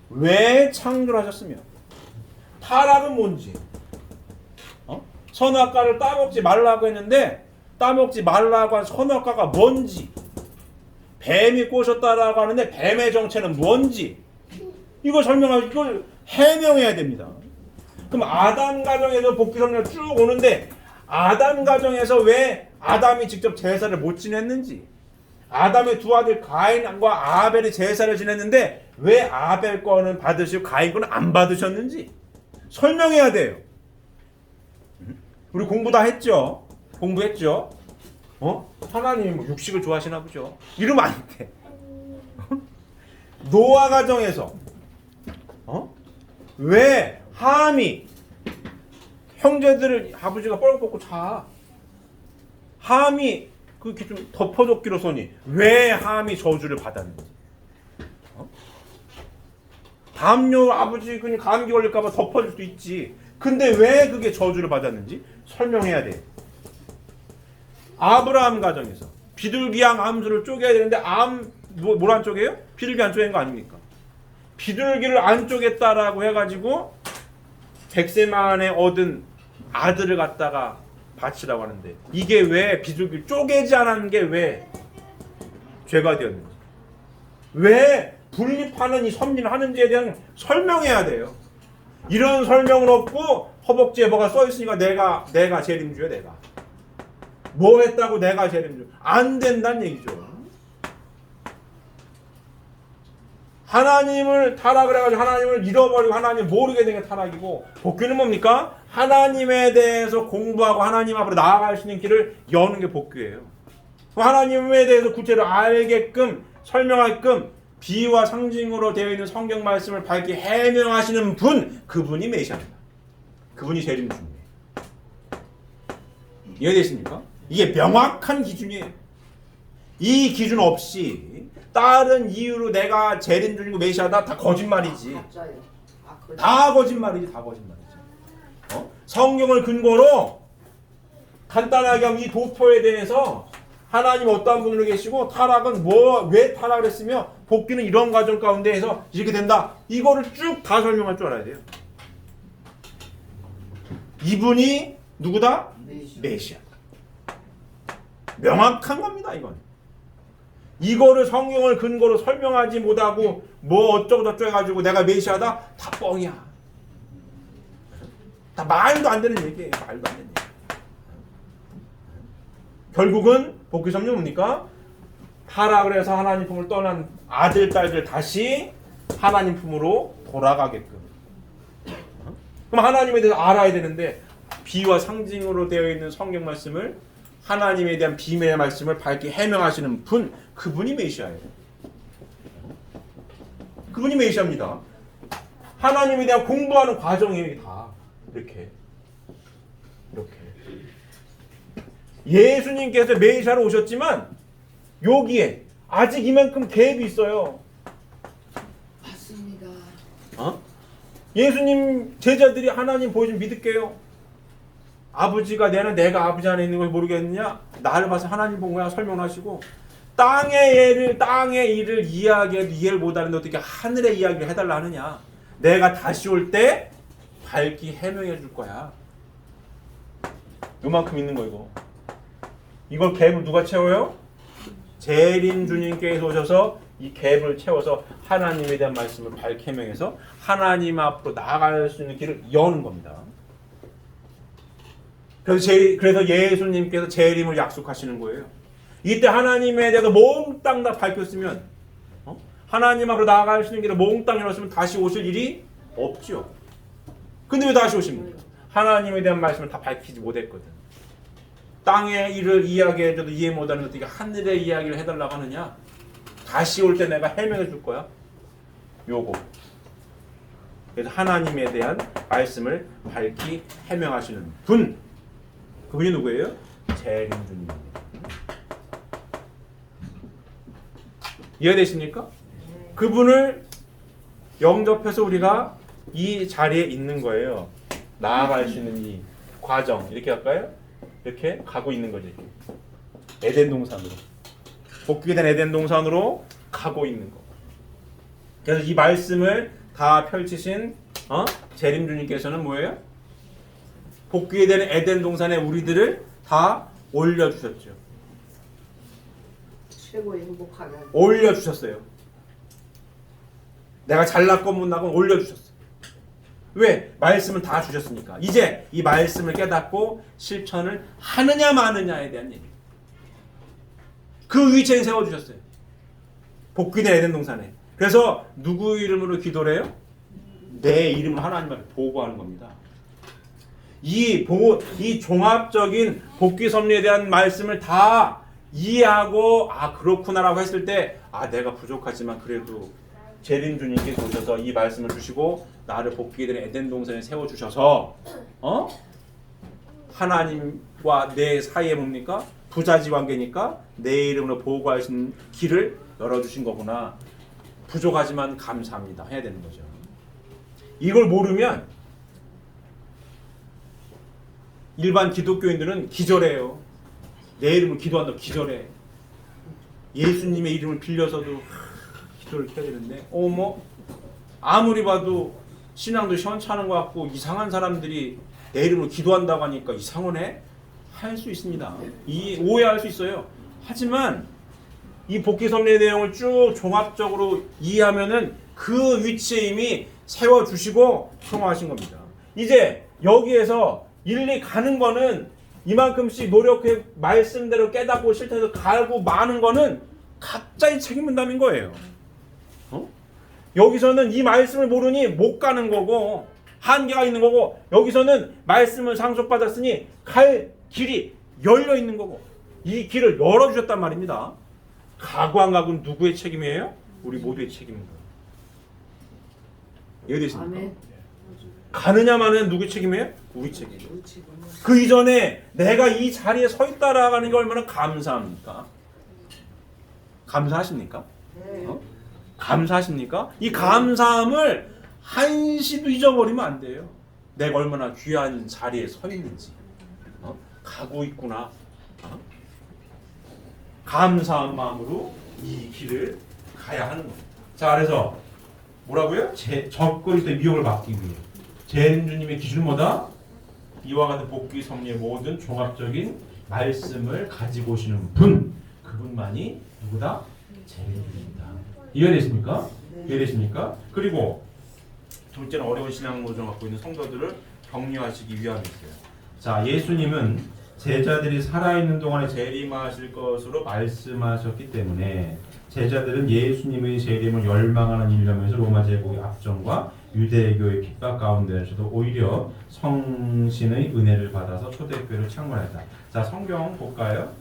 왜 창조하셨으며 타락은 뭔지 선악과를 따먹지 말라고 했는데 따먹지 말라고 한 선악과가 뭔지 뱀이 꼬셨다라고 하는데 뱀의 정체는 뭔지 이걸 해명해야 됩니다. 그럼 아담 가정에서 복귀성리가 쭉 오는데 아담 가정에서 왜 아담이 직접 제사를 못 지냈는지 아담의 두 아들 가인과 아벨이 제사를 지냈는데 왜 아벨 거는 받으시고 가인 거는 안 받으셨는지 설명해야 돼요. 우리 공부 다 했죠? 공부했죠? 하나님이 뭐 육식을 좋아하시나 보죠. 이러면 안 돼. 노아 가정에서 왜 함이 형제들을 아버지가 뻘 뽑고 자. 함이 그렇게 좀 덮어줬기로서니 왜 함이 저주를 받았는지. 담요 아버지 그냥 감기 걸릴까봐 덮어줄 수도 있지. 근데 왜 그게 저주를 받았는지 설명해야 돼. 아브라함 가정에서 비둘기양 암수를 쪼개야 되는데 뭘 안 쪼개요? 비둘기 안 쪼갠 거 아닙니까? 비둘기를 안 쪼갰다라고 해가지고 백세만에 얻은 아들을 갖다가 바치라고 하는데 이게 왜 비둘기를 쪼개지 않은 게 왜 죄가 되었는지 왜 분립하는 이 섭리를 하는지에 대한 설명해야 돼요. 이런 설명은 없고 허벅지에 뭐가 써있으니까 내가 재림주야. 내가 뭐 했다고 내가 재림주 안 된다는 얘기죠. 하나님을 타락을 해가지고 하나님을 잃어버리고 하나님 모르게 된 게 타락이고 복귀는 뭡니까? 하나님에 대해서 공부하고 하나님 앞으로 나아갈 수 있는 길을 여는 게 복귀예요. 하나님에 대해서 구체로 알게끔 설명하게끔 비유와 상징으로 되어 있는 성경 말씀을 밝히 해명하시는 분, 그분이 메시아입니다. 그분이 재림주입니다. 이해되십니까? 이게 명확한 기준이에요. 이 기준 없이 다른 이유로 내가 재림중이고 메시아다 다 거짓말이지. 가짜예요. 거짓말. 다 거짓말이지. 다 거짓말이지. 성경을 근거로 간단하게 하면 이 도표에 대해서 하나님 어떠한 분으로 계시고 타락은 왜 타락을 했으며 복귀는 이런 과정 가운데에서 이렇게 된다. 이거를 쭉 다 설명할 줄 알아야 돼요. 이분이 누구다? 메시아다. 명확한 겁니다. 이건. 이거를 성경을 근거로 설명하지 못하고 뭐 어쩌고 저쩌고 해가지고 내가 메시아다? 다 뻥이야. 다 말도 안 되는 얘기예요. 말도 안 되는 얘기. 결국은 복귀 성령 뭡니까? 타락을 해서 하나님 품을 떠난 아들, 딸들 다시 하나님 품으로 돌아가게끔. 그럼 하나님에 대해서 알아야 되는데 비와 상징으로 되어 있는 성경 말씀을 하나님에 대한 비밀의 말씀을 밝게 해명하시는 분, 그분이 메시아예요. 그분이 메시아입니다. 하나님에 대한 공부하는 과정이에요. 이게 다 이렇게. 예수님께서 메시아로 오셨지만 여기에 아직 이만큼 갭이 있어요. 맞습니다. 예수님 제자들이 하나님 보여주면 믿을게요. 아버지가 내가 아버지 안에 있는 걸 모르겠느냐? 나를 봐서 하나님 본 거야 설명하시고 땅의 일을 이해하기에도 이해를 못하는데 어떻게 하늘의 이야기를 해달라 하느냐? 내가 다시 올 때 밝히 해명해 줄 거야. 요만큼 있는 거 이거. 이걸 갭을 누가 채워요? 재림 주님께서 오셔서 이 갭을 채워서 하나님에 대한 말씀을 밝히 해명해서 하나님 앞으로 나아갈 수 있는 길을 여는 겁니다. 그래서 예수님께서 재림을 약속하시는 거예요. 이때 하나님에 대해서 몽땅 다 밝혔으면 하나님 앞으로 나아갈 수 있는 길을 몽땅 열었으면 다시 오실 일이 없죠. 근데 왜 다시 오십니까? 하나님에 대한 말씀을 다 밝히지 못했거든. 땅의 일을 이야기해줘도 이해 못하는 어떻게 하늘의 이야기를 해달라고 하느냐? 다시 올 때 내가 해명해 줄 거야. 요거. 그래서 하나님에 대한 말씀을 밝히 해명하시는 분. 그분이 누구예요? 재림주님입니다. 이해되십니까? 그분을 영접해서 우리가 이 자리에 있는 거예요. 나아갈 수 있는 이 과정. 이렇게 할까요? 이렇게 가고 있는 거죠. 에덴 동산으로. 복귀된 에덴 동산으로 가고 있는 거. 그래서 이 말씀을 다 펼치신 재림주님께서는 뭐예요? 복귀된 에덴 동산에 우리들을 다 올려주셨죠. 최고의 행복하는. 올려주셨어요. 내가 잘났건 못나건 올려주셨어요. 왜? 말씀을 다 주셨으니까. 이제 이 말씀을 깨닫고 실천을 하느냐 마느냐에 대한 얘기. 그 위치에 세워주셨어요. 복귀된 에덴 동산에. 그래서 누구 이름으로 기도를 해요? 내 이름을 하나님 앞에 보고하는 겁니다. 이 종합적인 복귀 섭리에 대한 말씀을 다 이해하고 그렇구나라고 했을 때 내가 부족하지만 그래도 재림주님께서 오셔서 이 말씀을 주시고 나를 복귀된 에덴 동산에 세워주셔서 하나님과 내 사이에 뭡니까? 부자지 관계니까 내 이름으로 보고하신 길을 열어주신 거구나. 부족하지만 감사합니다 해야 되는 거죠. 이걸 모르면 일반 기독교인들은 기절해요. 내 이름을 기도한다고 기절해. 예수님의 이름을 빌려서도 기도를 해야 되는데 아무리 봐도 신앙도 시원찮은 것 같고 이상한 사람들이 내 이름으로 기도한다고 하니까 이상하네? 할 수 있습니다. 오해할 수 있어요. 하지만 이 복귀 섭리의 내용을 쭉 종합적으로 이해하면은 그 위치에 이미 세워주시고 통화하신 겁니다. 이제 여기에서 일리 가는 거는 이만큼씩 노력해 말씀대로 깨닫고 실천해서 가고 마는 거는 각자의 책임 분담인 거예요. 여기서는 이 말씀을 모르니 못 가는 거고 한계가 있는 거고 여기서는 말씀을 상속받았으니 갈 길이 열려 있는 거고 이 길을 열어주셨단 말입니다. 가고 안 가고는 누구의 책임이에요? 우리 모두의 책임입니다. 이해되십니까? 아멘. 가느냐 마느냐 누구의 책임이에요? 우리 책임이에요. 그 이전에 내가 이 자리에 서 있다라는 게 얼마나 감사합니까? 감사하십니까? 네. 감사하십니까? 이 감사함을 한시도 잊어버리면 안 돼요. 내가 얼마나 귀한 자리에 서 있는지, 가고 있구나. 감사한 마음으로 이 길을 가야 하는 겁니다. 자, 그래서 뭐라고요? 적그리스도 미혹을 막기 위해 재림주님의 기준은 뭐다? 이와 같은 복귀 섭리의 모든 종합적인 말씀을 가지고 오시는 분, 그분만이 누구다? 재림주님이다. 이해되십니까? 이해되십니까? 그리고 둘째는 어려운 신앙노정 갖고 있는 성도들을 격려하시기 위함이었어요. 자, 예수님은 제자들이 살아있는 동안에 재림하실 것으로 말씀하셨기 때문에 제자들은 예수님의 재림을 열망하는 일념에서 로마 제국의 압정과 유대교의 핍박 가운데서도 오히려 성신의 은혜를 받아서 초대교회를 창건했다. 자, 성경 볼까요?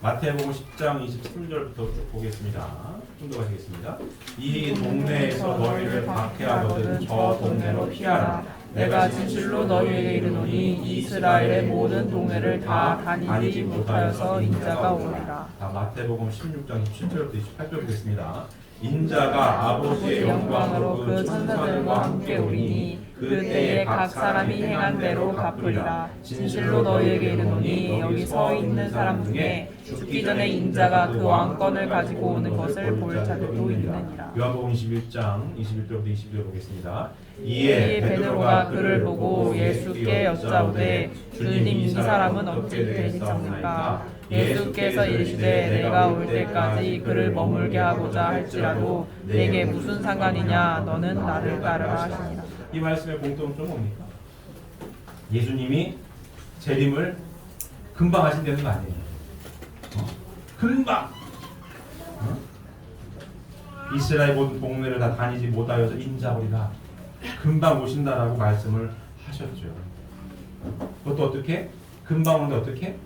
마태복음 10장 23절부터 쭉 보겠습니다. 좀 더 가시겠습니다. 이 동네에서 너희를 박해하거든 저 동네로 피하라. 내가 진실로 너희에게 이르노니 이스라엘의 모든 동네를 다 다니지 못하여서 인자가 오리라. 자, 마태복음 16장 17절부터 28절 보겠습니다. 인자가 아버지의 영광으로 그 천사들과 함께 오리니 그때에 각 사람이 행한 대로 갚으리라. 진실로 너희에게 이르노니 여기 서 있는 사람 중에 죽기 전에 인자가 그 왕권을 가지고 오는 것을 볼 자들도 있느니라. 요한복음 21장 21절부터 22절 보겠습니다. 이에 베드로가 그를 보고 예수께 여짜오되 주님 이 사람은 어떻게 되시렵니까? 예수께서 이르시되 내가 올 때까지 그를 머물게 하고자 할지라도 내게 무슨 상관이냐 너는 나를 따르라 하시니라. 이 말씀의 공통점은 뭡니까? 예수님이 재림을 금방 하신다는 거 아니에요. 금방! 이스라엘 모든 동네를 다 다니지 못하여서 인자오리라. 금방 오신다라고 말씀을 하셨죠. 그것도 어떻게? 금방 오는데 어떻게?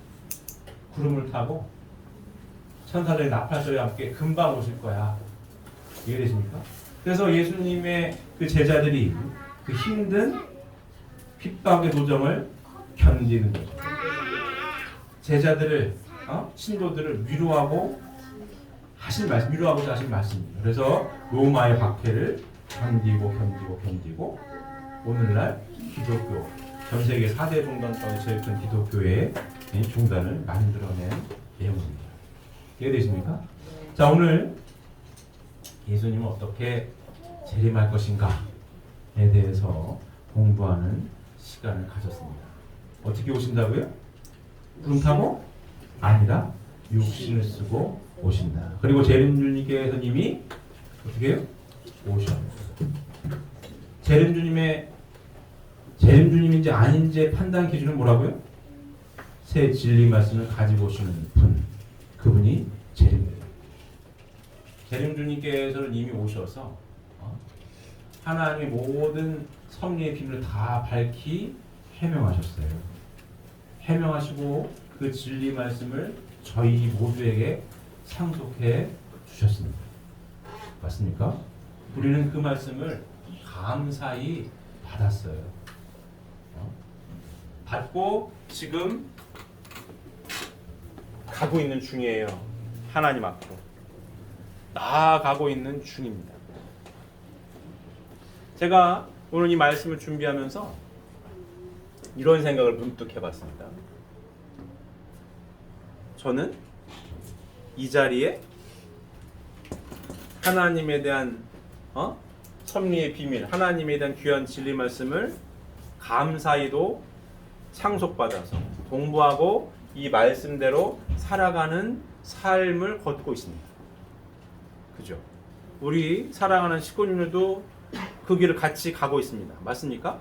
구름을 타고 천사들의 나팔소리와 함께 금방 오실 거야. 이해되십니까? 그래서 예수님의 그 제자들이 그 힘든 핍박의 도정을 견디는 거죠. 제자들을 신도들을 위로하고 하신 말씀, 위로하고자 하신 말씀입니다. 그래서 로마의 박해를 견디고 오늘날 기독교 전 세계 4대 종단 가운데 제일 큰 기독교의 종단을 만들어낸 내용입니다. 이해되십니까? 자, 오늘 예수님은 어떻게 재림할 것인가에 대해서 공부하는 시간을 가졌습니다. 어떻게 오신다고요? 구름 타고? 아니라 육신을 쓰고 오신다. 그리고 재림주님께서 이미 어떻게 해요? 오셨어요. 재림주님인지 아닌지 판단 기준은 뭐라고요? 새 진리 말씀을 가지고 오시는 분, 그분이 재림입니다. 재림주님께서는 이미 오셔서 하나님의 모든 섭리의 비밀을 다 밝히 해명하셨어요. 해명하시고 그 진리 말씀을 저희 모두에게 상속해 주셨습니다. 맞습니까? 우리는 그 말씀을 감사히 받았어요. 받고 지금 가고 있는 중이에요. 하나님 앞으로 나아가고 있는 중입니다. 제가 오늘 이 말씀을 준비하면서 이런 생각을 문득 해봤습니다. 저는 이 자리에 하나님에 대한 섭리의 비밀, 하나님에 대한 귀한 진리 말씀을 감사히도 상속받아서 공부하고 이 말씀대로 살아가는 삶을 걷고 있습니다. 그죠? 우리 사랑하는 식구님들도 그 길을 같이 가고 있습니다. 맞습니까?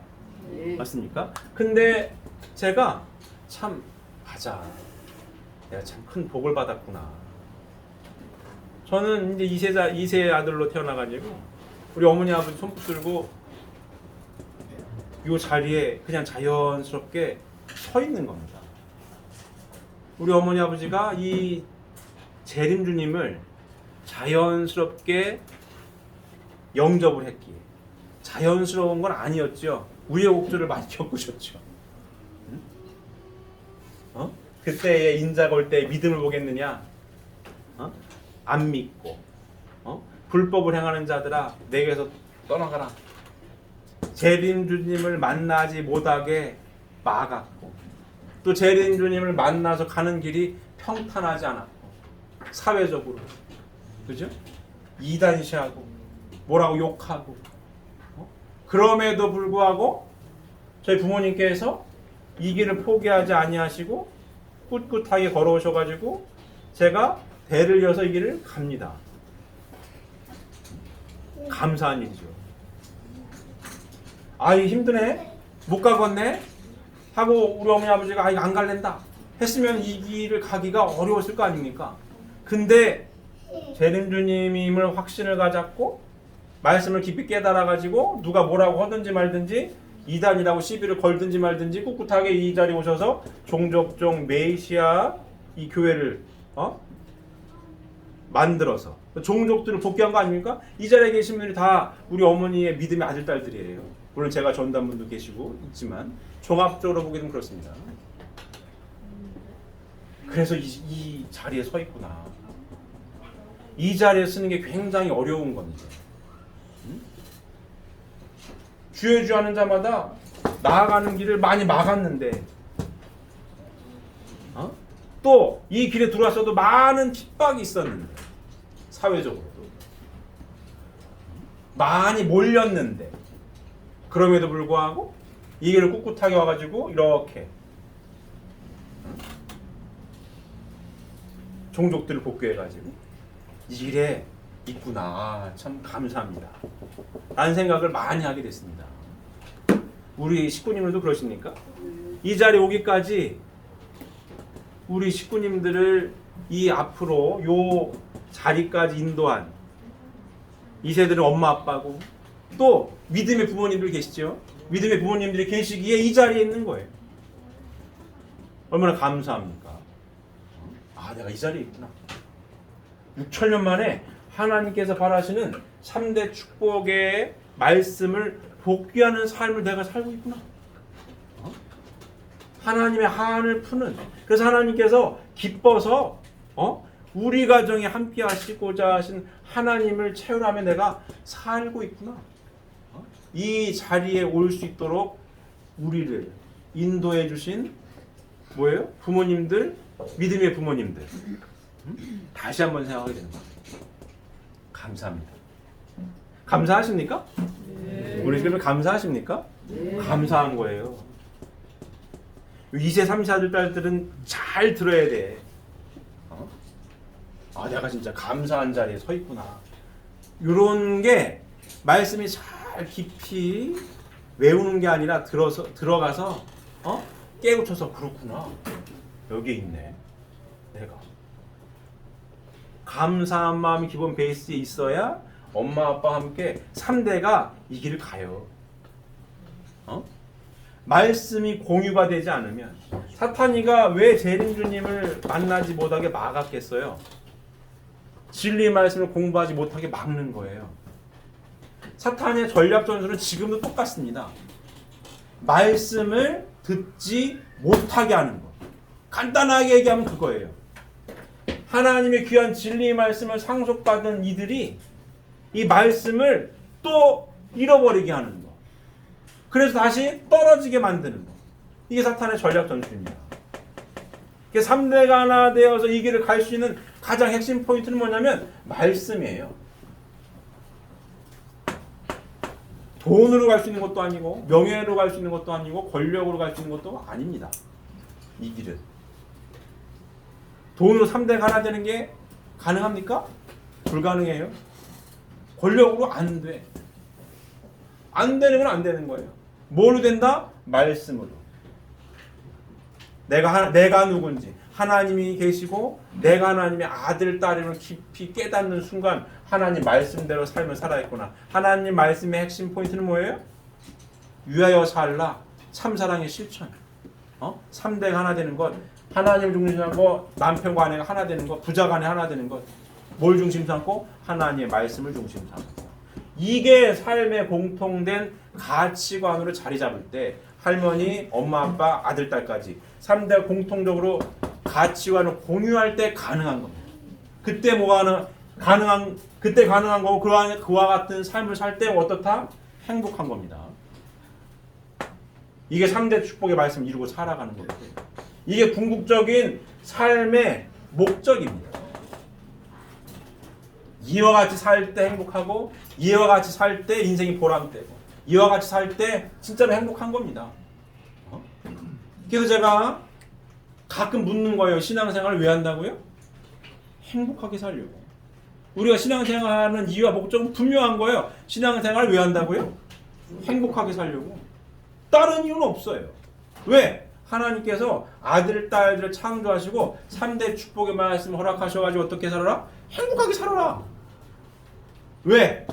네. 맞습니까? 근데 제가 참 맞아. 내가 참 큰 복을 받았구나. 저는 이제 2세 아들로 태어나가지고 우리 어머니 아버지 손 붙들고 이 자리에 그냥 자연스럽게 서 있는 겁니다. 우리 어머니 아버지가 이 재림주님을 자연스럽게 영접을 했기에 자연스러운 건 아니었죠. 우여곡절을 많이 겪으셨죠. 그때의 인자가 올 때 믿음을 보겠느냐? 안 믿고 불법을 행하는 자들아 내게서 떠나가라. 재림 주님을 만나지 못하게 막았고 또 재림 주님을 만나서 가는 길이 평탄하지 않았고 사회적으로 그죠? 이단시하고 뭐라고 욕하고 그럼에도 불구하고 저희 부모님께서 이 길을 포기하지 아니하시고 꿋꿋하게 걸어오셔가지고 제가 대를 이어서 이 길을 갑니다. 감사한 일이죠. 아이 힘드네 못 가겠네 하고 우리 어머니 아버지가 아이 안 갈랜다 했으면 이 길을 가기가 어려웠을 거 아닙니까? 근데 재림주님임을 확신을 가졌고 말씀을 깊이 깨달아가지고 누가 뭐라고 하든지 말든지 이단이라고 시비를 걸든지 말든지 꿋꿋하게 이 자리에 오셔서 종족종 메시아 이 교회를 만들어서 종족들을 복귀한 거 아닙니까? 이 자리에 계신 분들이 다 우리 어머니의 믿음의 아들 딸들이에요. 물론 제가 전담분도 계시고 있지만 종합적으로 보기는 그렇습니다. 그래서 이 자리에 서 있구나. 이 자리에 서는 게 굉장히 어려운 겁니다. 주여 주여 하는 자마다 나아가는 길을 많이 막았는데 또 이 길에 들어왔어도 많은 핍박이 있었는데 사회적으로도 많이 몰렸는데 그럼에도 불구하고 이 길을 꿋꿋하게 와가지고 이렇게 종족들을 복귀해가지고 이 길에 있구나. 참 감사합니다. 라는 생각을 많이 하게 됐습니다. 우리 식구님들도 그러십니까? 이 자리에 오기까지 우리 식구님들을 이 앞으로 요 자리까지 인도한 이 세대는 엄마 아빠고 또 믿음의 부모님들 계시죠? 믿음의 부모님들이 계시기에 이 자리에 있는 거예요. 얼마나 감사합니까? 아, 내가 이 자리에 있구나. 6천년 만에 하나님께서 바라시는 3대 축복의 말씀을 복귀하는 삶을 내가 살고 있구나. 하나님의 한을 푸는, 그래서 하나님께서 기뻐서 우리 가정에 함께 하시고자 하신 하나님을 체험하며 내가 살고 있구나. 이 자리에 올 수 있도록 우리를 인도해 주신 뭐예요? 부모님들, 믿음의 부모님들. 다시 한번 생각하게 되는 거예요. 감사합니다. 감사하십니까? 네. 우리 지금 감사하십니까? 네. 감사한 거예요. 2세, 3세 아들, 딸들은 잘 들어야 돼. 아, 내가 진짜 감사한 자리에 서 있구나. 이런 게 말씀이 잘 깊이 외우는 게 아니라 들어가서 깨우쳐서 그렇구나. 여기 있네. 내가. 감사한 마음이 기본 베이스에 있어야 엄마 아빠와 함께 3대가 이 길을 가요. 말씀이 공유가 되지 않으면 사탄이가 왜 재림주님을 만나지 못하게 막았겠어요? 진리의 말씀을 공부하지 못하게 막는 거예요. 사탄의 전략 전술은 지금도 똑같습니다. 말씀을 듣지 못하게 하는 거. 간단하게 얘기하면 그거예요. 하나님의 귀한 진리의 말씀을 상속받은 이들이 이 말씀을 또 잃어버리게 하는 거. 그래서 다시 떨어지게 만드는 거. 이게 사탄의 전략 전술입니다. 3대가 하나 되어서 이 길을 갈 수 있는 가장 핵심 포인트는 뭐냐면 말씀이에요. 돈으로 갈 수 있는 것도 아니고 명예로 갈 수 있는 것도 아니고 권력으로 갈 수 있는 것도 아닙니다. 이 길은. 돈으로 3대가 하나 되는 게 가능합니까? 불가능해요. 권력으로 안 돼. 안 되는 건 안 되는 거예요. 뭘로 된다? 말씀으로. 내가 누군지 하나님이 계시고 내가 하나님의 아들, 딸임을 깊이 깨닫는 순간 하나님 말씀대로 삶을 살아있구나. 하나님 말씀의 핵심 포인트는 뭐예요? 위하여 살라. 참사랑의 실천. 3대가 하나 되는 것. 하나님을 중심 삼고 남편과 아내가 하나 되는 것. 부자 간에 하나 되는 것. 뭘 중심 삼고? 하나님의 말씀을 중심 삼고. 이게 삶의 공통된 가치관으로 자리 잡을 때 할머니, 엄마, 아빠, 아들, 딸까지 3대가 공통적으로 가치관을 공유할 때 가능한 겁니다. 그때 뭐가 그때 가능한 거고 그와 같은 삶을 살 때 어떻다? 행복한 겁니다. 이게 3대 축복의 말씀을 이루고 살아가는 거예요. 이게 궁극적인 삶의 목적입니다. 이와 같이 살 때 행복하고 이와 같이 살 때 인생이 보람되고 이와 같이 살 때 진짜로 행복한 겁니다. 그래서 제가 가끔 묻는 거예요. 신앙생활을 왜 한다고요? 행복하게 살려고. 우리가 신앙생활하는 이유와 목적은 분명한 거예요. 신앙생활을 왜 한다고요? 행복하게 살려고. 다른 이유는 없어요. 왜? 하나님께서 아들, 딸들을 창조하시고 3대 축복의 말씀을 허락하셔가지고 어떻게 살아라? 행복하게 살아라. 왜?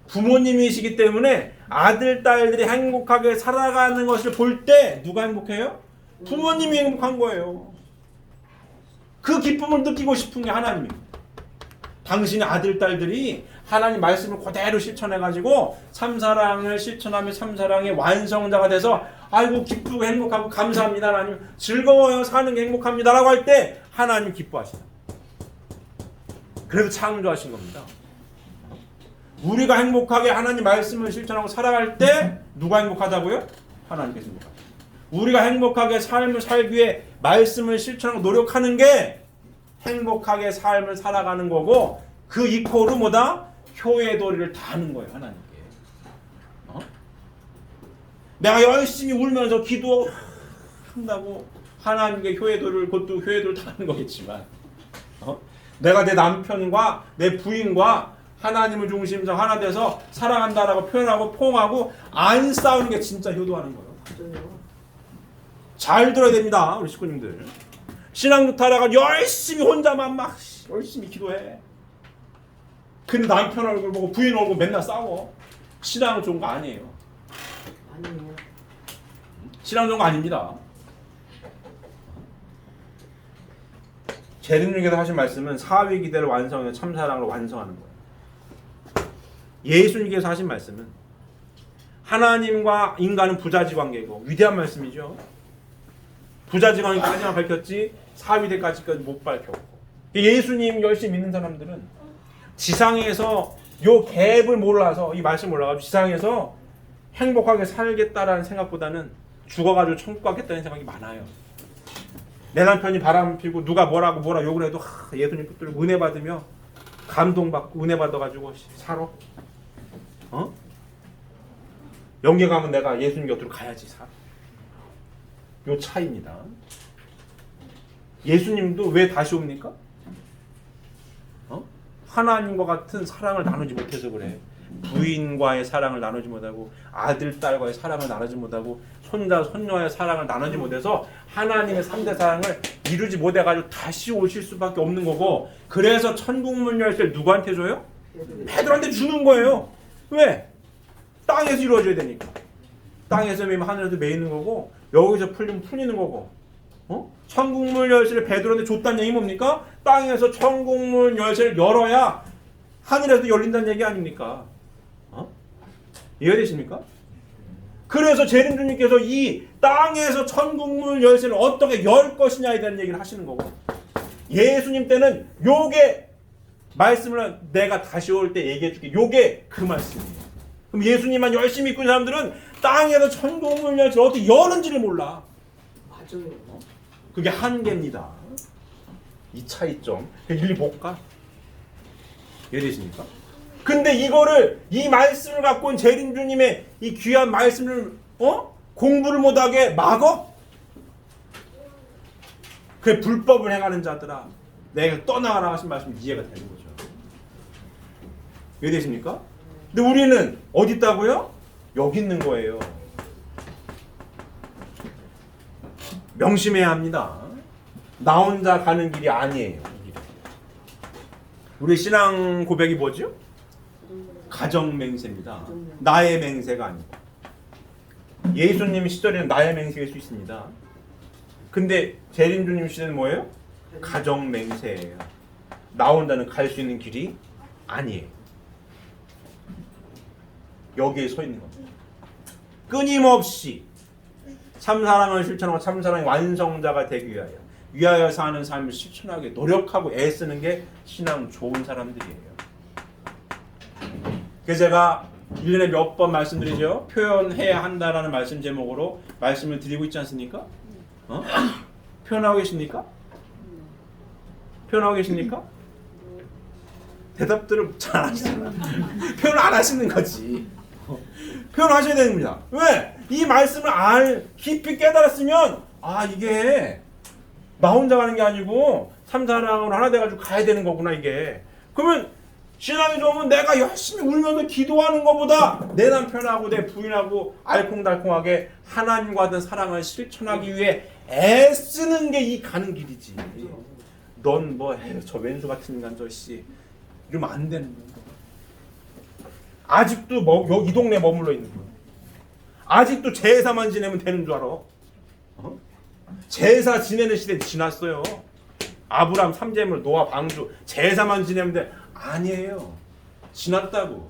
부모님이시기 때문에 아들, 딸들이 행복하게 살아가는 것을 볼 때 누가 행복해요? 부모님이 행복한 거예요. 그 기쁨을 느끼고 싶은 게 하나님입니다. 당신의 아들, 딸들이 하나님 말씀을 그대로 실천해가지고 참사랑을 실천하며 참사랑의 완성자가 돼서 아이고 기쁘고 행복하고 감사합니다 하나님, 즐거워요 사는 게 행복합니다 라고 할 때 하나님 기뻐하시다. 그래서 창조하신 겁니다. 우리가 행복하게 하나님 말씀을 실천하고 살아갈 때 누가 행복하다고요? 하나님께서 행복하다. 우리가 행복하게 삶을 살기 위해 말씀을 실천하고 노력하는 게 행복하게 삶을 살아가는 거고, 그 이코르 뭐다? 효의 도리를 다하는 거예요, 하나님께. 내가 열심히 울면서 기도한다고 하나님께 효의 도리를, 그것도 효의 도리를 다하는 거겠지만, 내가 내 남편과 내 부인과 하나님을 중심으로 하나 돼서 사랑한다라고 표현하고 포옹하고 안 싸우는 게 진짜 효도하는 거예요. 잘 들어야 됩니다, 우리 식구님들. 신앙생활하다가 열심히 혼자만 막 열심히 기도해. 근데 남편 얼굴 보고 부인 얼굴 맨날 싸워. 신앙은 좋은 거 아니에요. 아니에요. 신앙 좋은 거 아닙니다. 재림님께서 하신 말씀은 사위 기대를 완성해 참사랑으로 완성하는 거예요. 예수님께서 하신 말씀은 하나님과 인간은 부자지 관계고, 위대한 말씀이죠. 부자지 관계까지만 밝혔지 사위대까지까지 못 밝혔고, 예수님 열심히 믿는 사람들은 지상에서 요 갭을 몰라서, 이 말씀 몰라가지고 지상에서 행복하게 살겠다라는 생각보다는 죽어가지고 천국 가겠다는 생각이 많아요. 내 남편이 바람 피고 누가 뭐라 욕을 해도 예수님 붙들고 은혜 받으며 감동받고 은혜 받아가지고 살아. 영계 가면 내가 예수님 곁으로 가야지 살아. 요 차이입니다. 예수님도 왜 다시 옵니까? 하나님과 같은 사랑을 나누지 못해서 그래. 부인과의 사랑을 나누지 못하고, 아들, 딸과의 사랑을 나누지 못하고, 손자, 손녀의 사랑을 나누지 못해서 하나님의 3대 사랑을 이루지 못해가지고 다시 오실 수밖에 없는 거고, 그래서 천국문 열쇠를 누구한테 줘요? 베드로한테 주는 거예요. 왜? 땅에서 이루어져야 되니까. 땅에서 매면 하늘에서 매이는 거고, 여기서 풀리면 풀리는 거고. 천국문 열쇠를 베드로한테 줬다는 얘기 뭡니까? 땅에서 천국문 열쇠를 열어야 하늘에서 열린다는 얘기 아닙니까? 이해되십니까? 그래서 재림주님께서 이 땅에서 천국문 열쇠를 어떻게 열 것이냐에 대한 얘기를 하시는 거고, 예수님 때는 요게 말씀을 내가 다시 올 때 얘기해 줄게, 요게 그 말씀이에요. 그럼 예수님만 열심히 믿고 있는 사람들은 땅에서 천국문 열쇠를 어떻게 여는지를 몰라. 맞아요. 그게 한계입니다. 이 차이점 일리 볼까? 이해되십니까? 근데 이거를, 이 말씀을 갖고 온 재림주님의 이 귀한 말씀을 공부를 못하게 막어? 그 불법을 행하는 자들아, 내가 떠나가라 하신 말씀이 이해가 되는 거죠. 이해되십니까? 근데 우리는 어디 있다고요? 여기 있는 거예요. 명심해야 합니다. 나 혼자 가는 길이 아니에요. 우리 신앙 고백이 뭐죠? 가정 맹세입니다. 나의 맹세가 아니고. 예수님 시절에는 나의 맹세일 수 있습니다. 근데 재림주님 시대는 뭐예요? 가정 맹세예요. 나 혼자는 갈 수 있는 길이 아니에요. 여기에 서 있는 겁니다. 끊임없이 참사랑을 실천하고 참사랑의 완성자가 되기 위하여 위하여 사는 삶을 실천하게 노력하고 애쓰는 게 신앙 좋은 사람들이에요. 그래서 제가 1년에 몇 번 말씀드리죠. 표현해야 한다라는 말씀 제목으로 말씀을 드리고 있지 않습니까? 표현하고 계십니까? 표현하고 계십니까? 대답들을 잘 안 하시잖아. 표현 안 하시는 거지. 표현하셔야 됩니다. 왜? 이 말씀을 깊이 깨달았으면 이게 나 혼자 가는 게 아니고 3, 4랑으로 하나 돼가지고 가야 되는 거구나 이게. 그러면 신앙이 좋으면 내가 열심히 울면서 기도하는 것보다 내 남편하고 내 부인하고 알콩달콩하게 하나님과 같은 사랑을 실천하기 위해 애쓰는 게 이 가는 길이지. 넌 저 왼수 같은 인간 저씨 이러면 안 되는 거야. 아직도 이 동네에 머물러 있는 거야. 아직도 제사만 지내면 되는 줄 알아. 제사 지내는 시대 지났어요. 아브람, 삼재물, 노아, 방주 제사만 지내면 돼. 아니에요. 지났다고.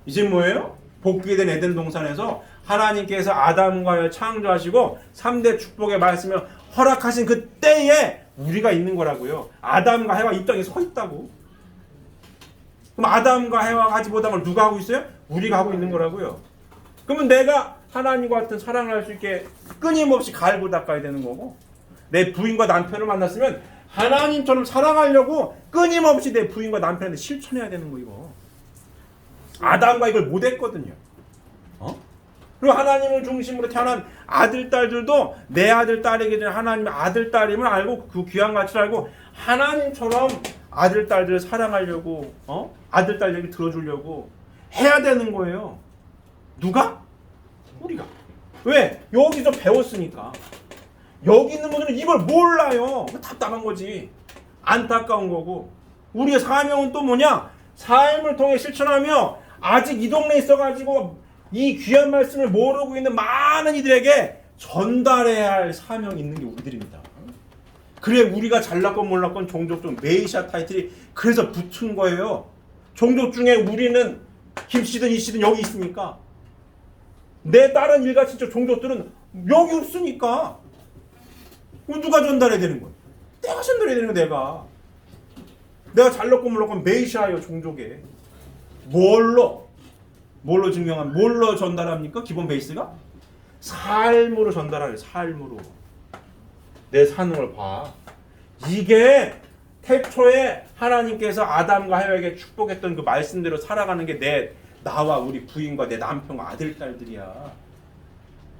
이제 뭐예요? 복귀된 에덴 동산에서 하나님께서 아담과 하여 창조하시고 3대 축복의 말씀을 허락하신 그 때에 우리가 있는 거라고요. 아담과 해와 이 땅에 서 있다고. 그럼 아담과 해와가 하지 못한 걸 누가 하고 있어요? 우리가 하고 있는 거라고요. 그러면 내가 하나님과 같은 사랑을 할 수 있게 끊임없이 갈고 닦아야 되는 거고, 내 부인과 남편을 만났으면 하나님처럼 사랑하려고 끊임없이 내 부인과 남편한테 실천해야 되는 거 이거. 아담과 이걸 못했거든요. 그리고 하나님을 중심으로 태어난 아들 딸들도 내 아들 딸에게 하나님의 아들 딸임을 알고 그 귀한 가치를 알고 하나님처럼 아들 딸들을 사랑하려고 아들 딸 얘기 들어주려고 해야 되는 거예요. 누가? 우리가. 왜? 여기서 배웠으니까. 여기 있는 분들은 이걸 몰라요. 답답한 거지. 안타까운 거고. 우리의 사명은 또 뭐냐? 삶을 통해 실천하며 아직 이 동네에 있어가지고 이 귀한 말씀을 모르고 있는 많은 이들에게 전달해야 할 사명이 있는 게 우리들입니다. 그래 우리가 잘났건 몰랐건 종족 중 메시아 타이틀이 그래서 붙은 거예요. 종족 중에 우리는 김씨든 이씨든 여기 있으니까. 내 다른 일가친척 종족들은 여기 없으니까. 누가 전달해야 되는 거야? 내가 전달해야 되는 거야. 내가 잘났건 몰랐건 메시아예요 종족에. 뭘로 증명하면 뭘로 전달합니까? 기본 베이스가? 삶으로 전달하래요. 삶으로. 내 사는 걸 봐. 이게 태초에 하나님께서 아담과 하와에게 축복했던 그 말씀대로 살아가는 게 나와 우리 부인과 내 남편과 아들 딸들이야.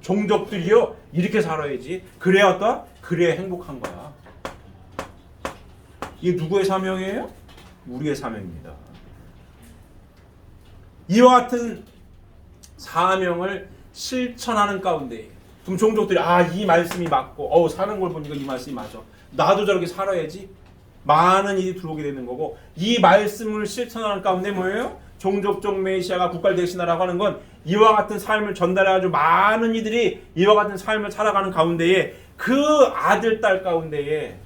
종족들이요 이렇게 살아야지. 그래야 어떠? 그래야 행복한 거야. 이게 누구의 사명이에요? 우리의 사명입니다. 이와 같은 사명을 실천하는 가운데 그럼 종족들이 이 말씀이 맞고 사는 걸 보니까 이 말씀이 맞아. 나도 저렇게 살아야지. 많은 일이 들어오게 되는 거고 이 말씀을 실천하는 가운데 뭐예요? 종족적 메시아가 국가를 대신하라고 하는 건 이와 같은 삶을 전달해가지고 많은 이들이 이와 같은 삶을 살아가는 가운데에 그 아들 딸 가운데에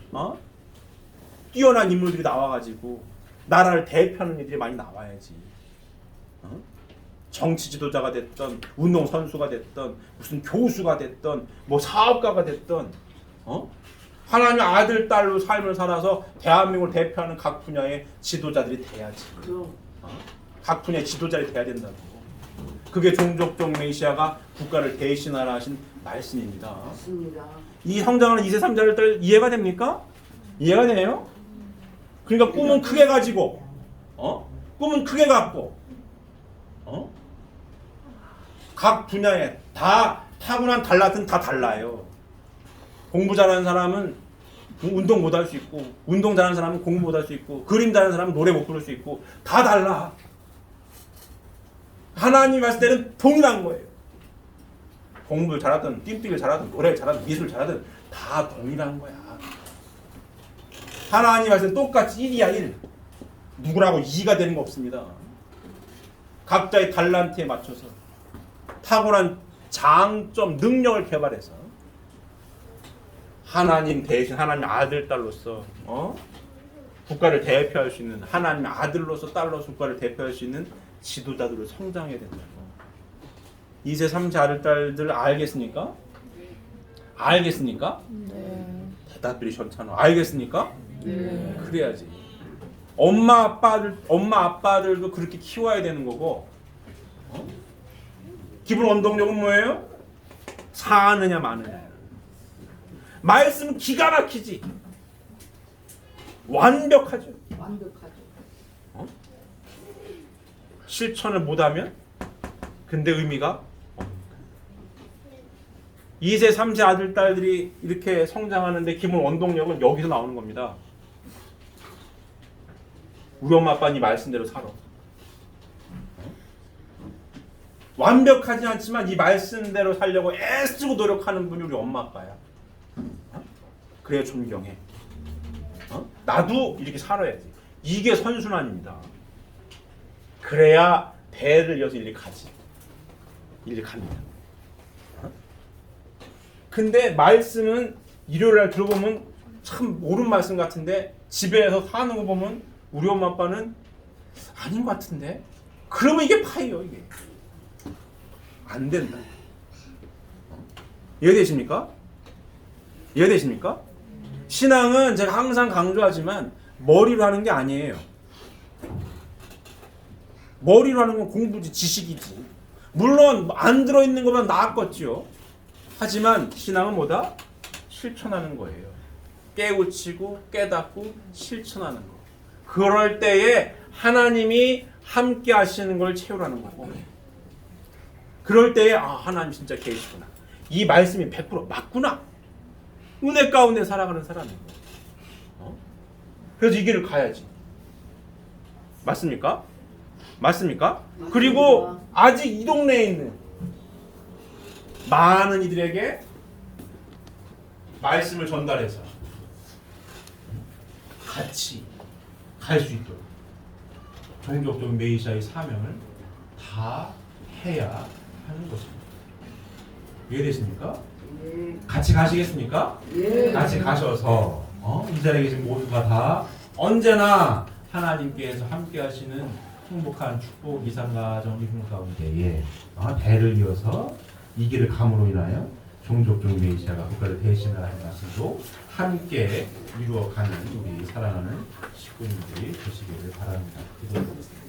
뛰어난 인물들이 나와가지고 나라를 대표하는 이들이 많이 나와야지. 정치 지도자가 됐던 운동 선수가 됐던 무슨 교수가 됐던 뭐 사업가가 됐던 하나님 아들 딸로 삶을 살아서 대한민국을 대표하는 각 분야의 지도자들이 돼야지. 각 분야의 지도자들이 돼야 된다고. 그게 종족적 메시아가 국가를 대신하라 하신 말씀입니다. 맞습니다. 이 성장하는 2세 3자를 딸 이해가 됩니까? 이해가 되네요? 그러니까 꿈은 크게 가지고 꿈은 크게 갖고 각 분야에 다 타고난 달라든 다 달라요. 공부 잘하는 사람은 운동 못 할 수 있고 운동 잘하는 사람은 공부 못 할 수 있고 그림 잘하는 사람은 노래 못 부를 수 있고 다 달라. 하나님이 봤을 때는 동일한 거예요. 공부를 잘하든 띠뛰기를 잘하든 노래를 잘하든 미술을 잘하든 다 동일한 거야. 하나님이 봤을 때는 똑같이 1이야 1. 누구라고 2가 되는 거 없습니다. 각자의 달란트에 맞춰서 탁월한 장점, 능력을 개발해서 하나님 대신 하나님 아들 딸로서 국가를 대표할 수 있는 하나님의 아들로서 딸로서 국가를 대표할 수 있는 지도자들을 성장해야 된다고. 2세 3세 아들 딸들 알겠습니까? 알겠습니까? 네. 받아들이셨잖아. 알겠습니까? 네. 그래야지. 엄마 아빠들도 그렇게 키워야 되는 거고. 기본 원동력은 뭐예요? 사느냐 마느냐. 말씀은 기가 막히지. 완벽하죠. 완벽하죠. 실천을 못하면 근데 의미가 없는 거예요. 2세, 3세 아들, 딸들이 이렇게 성장하는데 기본 원동력은 여기서 나오는 겁니다. 우리 엄마 아빠는 이 말씀대로 살아. 완벽하지 않지만 이 말씀대로 살려고 애쓰고 노력하는 분이 우리 엄마 아빠야. 그래야 존경해. 나도 이렇게 살아야지. 이게 선순환입니다. 그래야 배를 이어서 일리 가지. 일리 갑니다. 근데 말씀은 일요일날 들어보면 참 옳은 말씀 같은데 집에서 사는 거 보면 우리 엄마 아빠는 아닌 것 같은데 그러면 이게 파이요. 이게 안 된다. 이해되십니까? 이해되십니까? 신앙은 제가 항상 강조하지만 머리로 하는 게 아니에요. 머리로 하는 건 공부지, 지식이지. 물론 안 들어있는 것보다 나았겠지요. 하지만 신앙은 뭐다? 실천하는 거예요. 깨우치고 깨닫고 실천하는 거. 그럴 때에 하나님이 함께 하시는 걸 채우라는 거고. 그럴 때에 하나님 진짜 계시구나. 이 말씀이 100% 맞구나. 은혜 가운데 살아가는 사람이에요. 그래서 이 길을 가야지. 맞습니까? 맞습니까? 그리고 아직 이 동네에 있는 많은 이들에게 말씀을 전달해서 같이 갈 수 있도록 종족적 메시아의 사명을 다 해야 하는 것입니다. 이해되십니까? 예. 같이 가시겠습니까? 예. 같이 가셔서 이 자리에 계신 모두가 다 언제나 하나님께서 함께 하시는 행복한 축복 이상가정 이분 가운데에 배를 이어서 이 길을 감으로 인하여 종족적 메시아가 국가를 대신을 하는 말씀도 함께 이루어가는 우리 사랑하는 식구님들이 되시기를 바랍니다. 기도드리겠습니다.